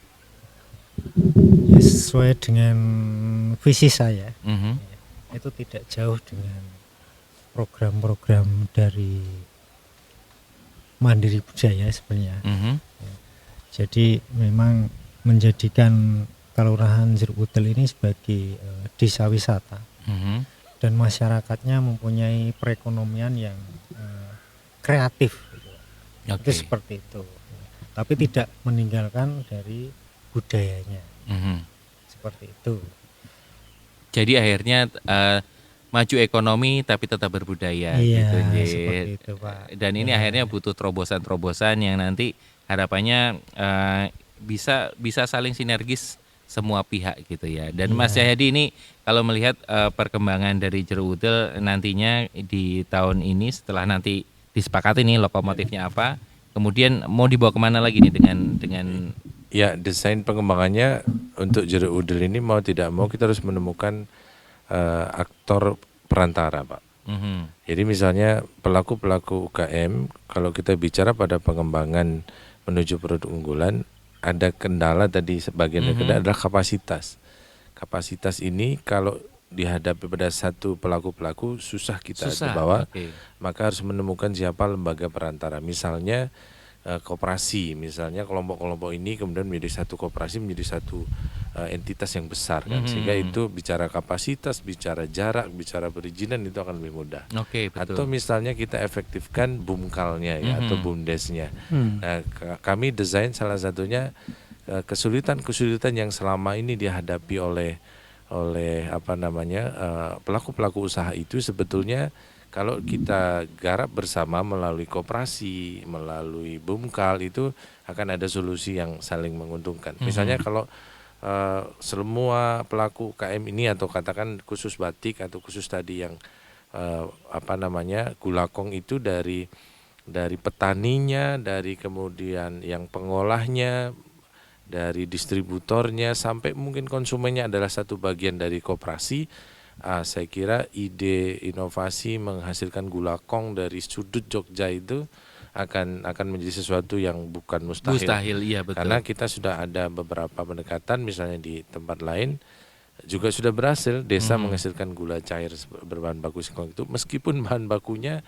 Ya, sesuai dengan visi saya, itu tidak jauh dengan program-program dari Mandiri Budaya sebenarnya. Jadi memang menjadikan Kelurahan Jeruk Udel ini sebagai desa wisata dan masyarakatnya mempunyai perekonomian yang kreatif. Itu seperti itu, tapi tidak meninggalkan dari budayanya, seperti itu. Jadi akhirnya maju ekonomi tapi tetap berbudaya, gitu. Seperti itu, Pak. Dan ini akhirnya butuh terobosan-terobosan yang nanti harapannya bisa saling sinergis semua pihak gitu ya. Dan Mas Cahyadi ini kalau melihat perkembangan dari jeruk udel nantinya di tahun ini setelah nanti disepakati nih lokomotifnya apa, kemudian mau dibawa kemana lagi nih dengan ya desain pengembangannya untuk jeruk udel ini mau tidak mau kita harus menemukan aktor perantara Pak. Jadi misalnya pelaku-pelaku UKM, kalau kita bicara pada pengembangan menuju produk unggulan, ada kendala tadi sebagian kendala adalah kapasitas. Kapasitas ini kalau dihadapi pada satu pelaku-pelaku susah kita bawa, maka harus menemukan siapa lembaga perantara. Misalnya koperasi, misalnya kelompok-kelompok ini kemudian menjadi satu koperasi, menjadi satu entitas yang besar kan, sehingga itu bicara kapasitas, bicara jarak, bicara perizinan itu akan lebih mudah. Betul. Atau misalnya kita efektifkan bumkalnya ya, atau bumdesnya. Nah, kami desain salah satunya kesulitan-kesulitan yang selama ini dihadapi oleh pelaku-pelaku usaha itu sebetulnya kalau kita garap bersama melalui koperasi, melalui bumkal itu akan ada solusi yang saling menguntungkan. Misalnya kalau semua pelaku UKM ini atau katakan khusus batik atau khusus tadi yang gulakong itu dari dari petaninya, dari kemudian yang pengolahnya, dari distributornya, sampai mungkin konsumennya adalah satu bagian dari koperasi. Saya kira ide inovasi menghasilkan gula kong dari sudut Jogja itu akan menjadi sesuatu yang bukan mustahil. Mustahil, iya betul. Karena kita sudah ada beberapa pendekatan, misalnya di tempat lain juga sudah berhasil desa menghasilkan gula cair berbahan baku singkong itu, meskipun bahan bakunya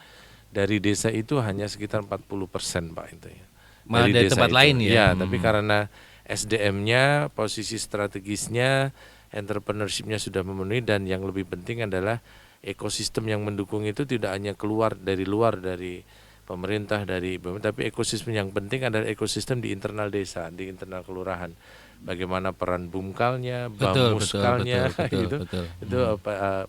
dari desa itu hanya sekitar 40% Pak itu ya. Malah dari tempat itu. lain ya. Ya, tapi karena SDM-nya, posisi strategisnya, entrepreneurship-nya sudah memenuhi, dan yang lebih penting adalah ekosistem yang mendukung itu tidak hanya keluar dari luar, dari pemerintah, tapi ekosistem yang penting adalah ekosistem di internal desa, di internal kelurahan. Bagaimana peran bumkalnya, bamuskalnya, gitu. Itu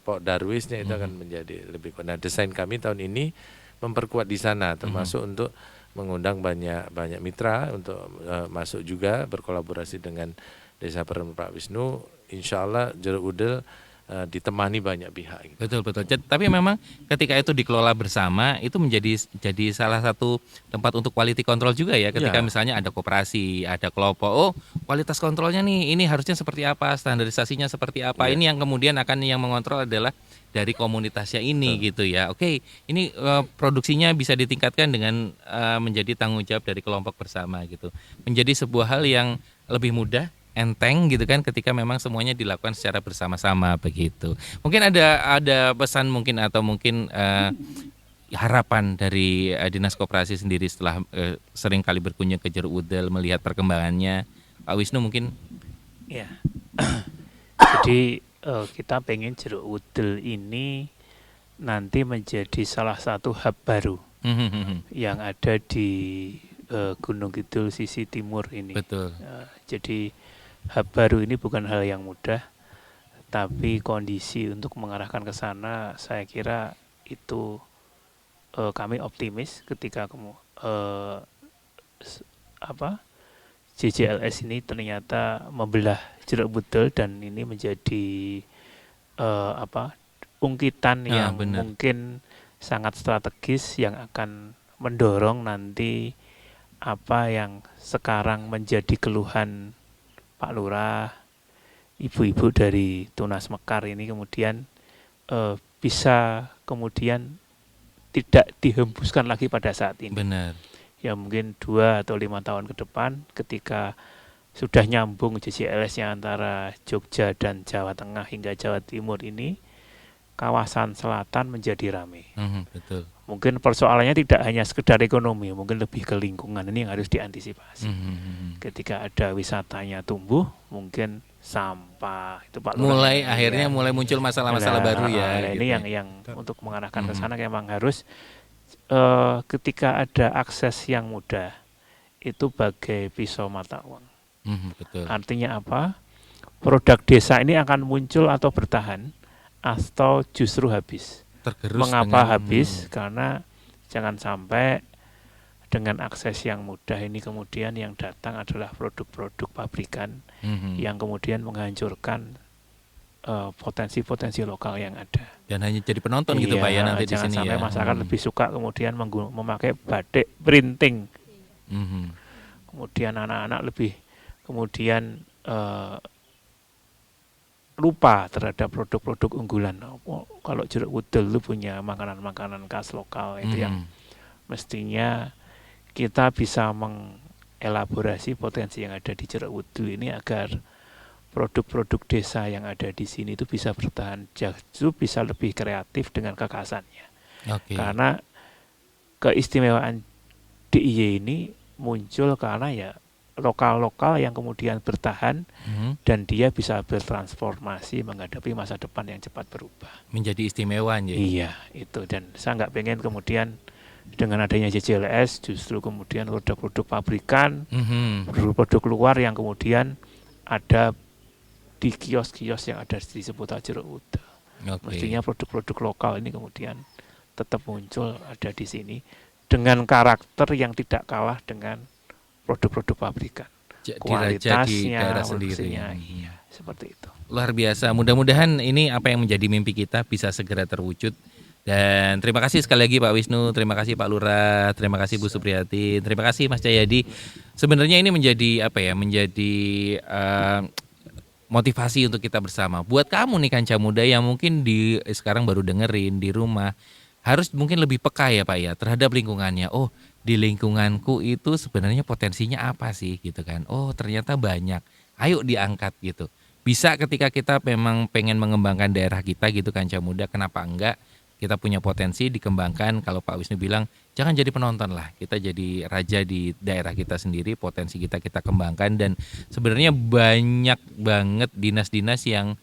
Pok Darwisnya itu akan menjadi lebih kuat. Nah, desain kami tahun ini memperkuat di sana, termasuk untuk mengundang banyak mitra untuk masuk juga berkolaborasi dengan Desa Perum Pak Wisnu. Insya Allah Jeruk Udel ditemani banyak pihak. Betul. Tapi memang ketika itu dikelola bersama itu jadi salah satu tempat untuk quality control juga ya. Ketika misalnya ada koperasi, ada kelompok, oh kualitas kontrolnya nih, ini harusnya seperti apa, standarisasinya seperti apa. Ini yang kemudian akan yang mengontrol adalah dari komunitasnya ini gitu ya. Oke, ini produksinya bisa ditingkatkan dengan menjadi tanggung jawab dari kelompok bersama gitu. Menjadi sebuah hal yang lebih mudah, enteng gitu kan, ketika memang semuanya dilakukan secara bersama-sama begitu. Mungkin ada pesan mungkin atau mungkin harapan dari Dinas Koperasi sendiri setelah sering kali berkunjung ke Jeruk Udel melihat perkembangannya, Pak Wisnu mungkin? Ya, jadi kita pengen Jeruk Udel ini nanti menjadi salah satu hub baru yang ada di Gunung Kidul sisi timur ini. Betul. Jadi hub baru ini bukan hal yang mudah, tapi kondisi untuk mengarahkan ke sana saya kira itu kami optimis ketika JJLS ini ternyata membelah Jeruk Udel, dan ini menjadi ungkitan yang mungkin sangat strategis yang akan mendorong nanti apa yang sekarang menjadi keluhan Pak Lurah, ibu-ibu dari Tunas Mekar ini kemudian bisa kemudian tidak dihembuskan lagi pada saat ini. Benar. Ya mungkin 2 atau 5 tahun ke depan ketika sudah nyambung JJLS-nya antara Jogja dan Jawa Tengah hingga Jawa Timur ini, kawasan selatan menjadi ramai. Betul. Mungkin persoalannya tidak hanya sekedar ekonomi, mungkin lebih ke lingkungan, ini yang harus diantisipasi. Ketika ada wisatanya tumbuh, mungkin sampah itu Pak Lurah. Akhirnya mulai muncul masalah-masalah baru ya. Ini gitu. yang untuk mengarahkan ke sana memang harus ketika ada akses yang mudah itu bagai pisau mata uang. Betul. Artinya apa? Produk desa ini akan muncul atau bertahan atau justru habis. Tergerus. Mengapa habis? Karena jangan sampai dengan akses yang mudah ini kemudian yang datang adalah produk-produk pabrikan yang kemudian menghancurkan potensi-potensi lokal yang ada. Dan hanya jadi penonton gitu Pak ya nanti di sini ya. Jangan sampai masyarakat lebih suka kemudian memakai batik printing. Kemudian anak-anak lebih kemudian lupa terhadap produk-produk unggulan. Kalau Jeruk Udel itu punya makanan-makanan khas lokal itu yang mestinya kita bisa mengelaborasi potensi yang ada di Jeruk Udel ini agar produk-produk desa yang ada di sini itu bisa bertahan, justru bisa lebih kreatif dengan kekhasannya. Karena keistimewaan DIY ini muncul karena ya lokal-lokal yang kemudian bertahan dan dia bisa bertransformasi menghadapi masa depan yang cepat berubah. Menjadi istimewa ya. Iya, itu. Dan saya nggak pengen kemudian dengan adanya JJLS justru kemudian produk-produk pabrikan, produk-produk luar yang kemudian ada di kios-kios yang ada di seputar Jeruk Udel. Mestinya produk-produk lokal ini kemudian tetap muncul ada di sini dengan karakter yang tidak kalah dengan produk-produk pabrikan, kualitasnya, produksinya, seperti itu. Luar biasa. Mudah-mudahan ini apa yang menjadi mimpi kita bisa segera terwujud Dan terima kasih sekali lagi Pak Wisnu, terima kasih Pak Lurah, terima kasih Bu Supriyati, terima kasih Mas Jayadi. Sebenarnya ini menjadi motivasi untuk kita bersama. Buat kamu nih kanca muda yang mungkin sekarang baru dengerin di rumah, harus mungkin lebih peka ya Pak ya terhadap lingkungannya. Oh, di lingkunganku itu sebenarnya potensinya apa sih gitu kan. Oh, ternyata banyak. Ayo diangkat gitu. Bisa ketika kita memang pengen mengembangkan daerah kita gitu kanca muda, kenapa enggak? Kita punya potensi dikembangkan. Kalau Pak Wisnu bilang jangan jadi penonton lah, kita jadi raja di daerah kita sendiri, potensi kita kembangkan. Dan sebenarnya banyak banget dinas-dinas yang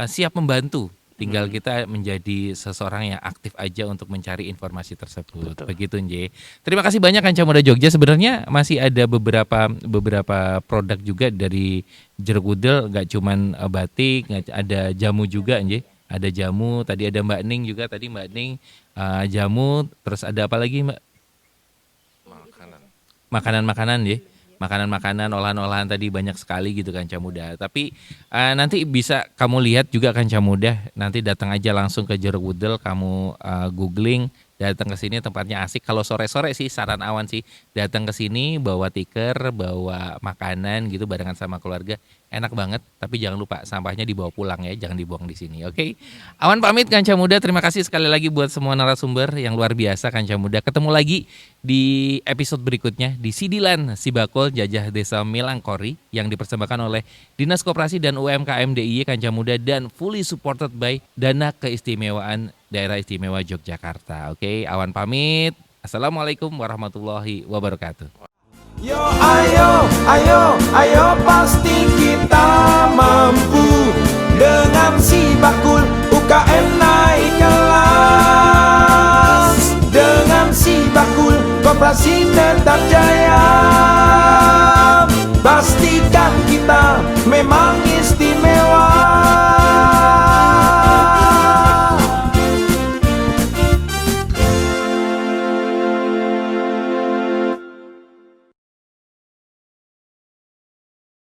siap membantu, tinggal kita menjadi seseorang yang aktif aja untuk mencari informasi tersebut. Betul. Begitu Nje. Terima kasih banyak Kanca Muda Jogja. Sebenarnya masih ada beberapa produk juga dari Jeruk Udel, gak cuman batik, ada jamu juga Nje. Ada jamu, tadi ada Mbak Ning juga, tadi Mbak Ning jamu, terus ada apa lagi Mbak? Makanan-makanan ya. Makanan-makanan, olahan-olahan tadi banyak sekali gitu Kanca Muda. Tapi nanti bisa kamu lihat juga Kanca Muda, nanti datang aja langsung ke Jeruk Udel, kamu googling, datang ke sini tempatnya asik. Kalau sore-sore sih saran awan sih datang ke sini bawa tikar, bawa makanan gitu barengan sama keluarga. Enak banget, tapi jangan lupa sampahnya dibawa pulang ya, jangan dibuang di sini. Oke. Awan pamit Kanca Muda, terima kasih sekali lagi buat semua narasumber yang luar biasa Kanca Muda. Ketemu lagi di episode berikutnya di Sidilan Sibakul Jajah Desa Milangkori yang dipersembahkan oleh Dinas Koperasi dan UMKM DIY Kanca Muda dan fully supported by Dana Keistimewaan Daerah Istimewa Yogyakarta. Oke, Awan pamit. Assalamualaikum warahmatullahi wabarakatuh. Yo ayo pasti kita mampu. Dengan si bakul UKM naik kelas. Dengan si bakul koperasi tetap jaya. Pastikan kita memang istimewa.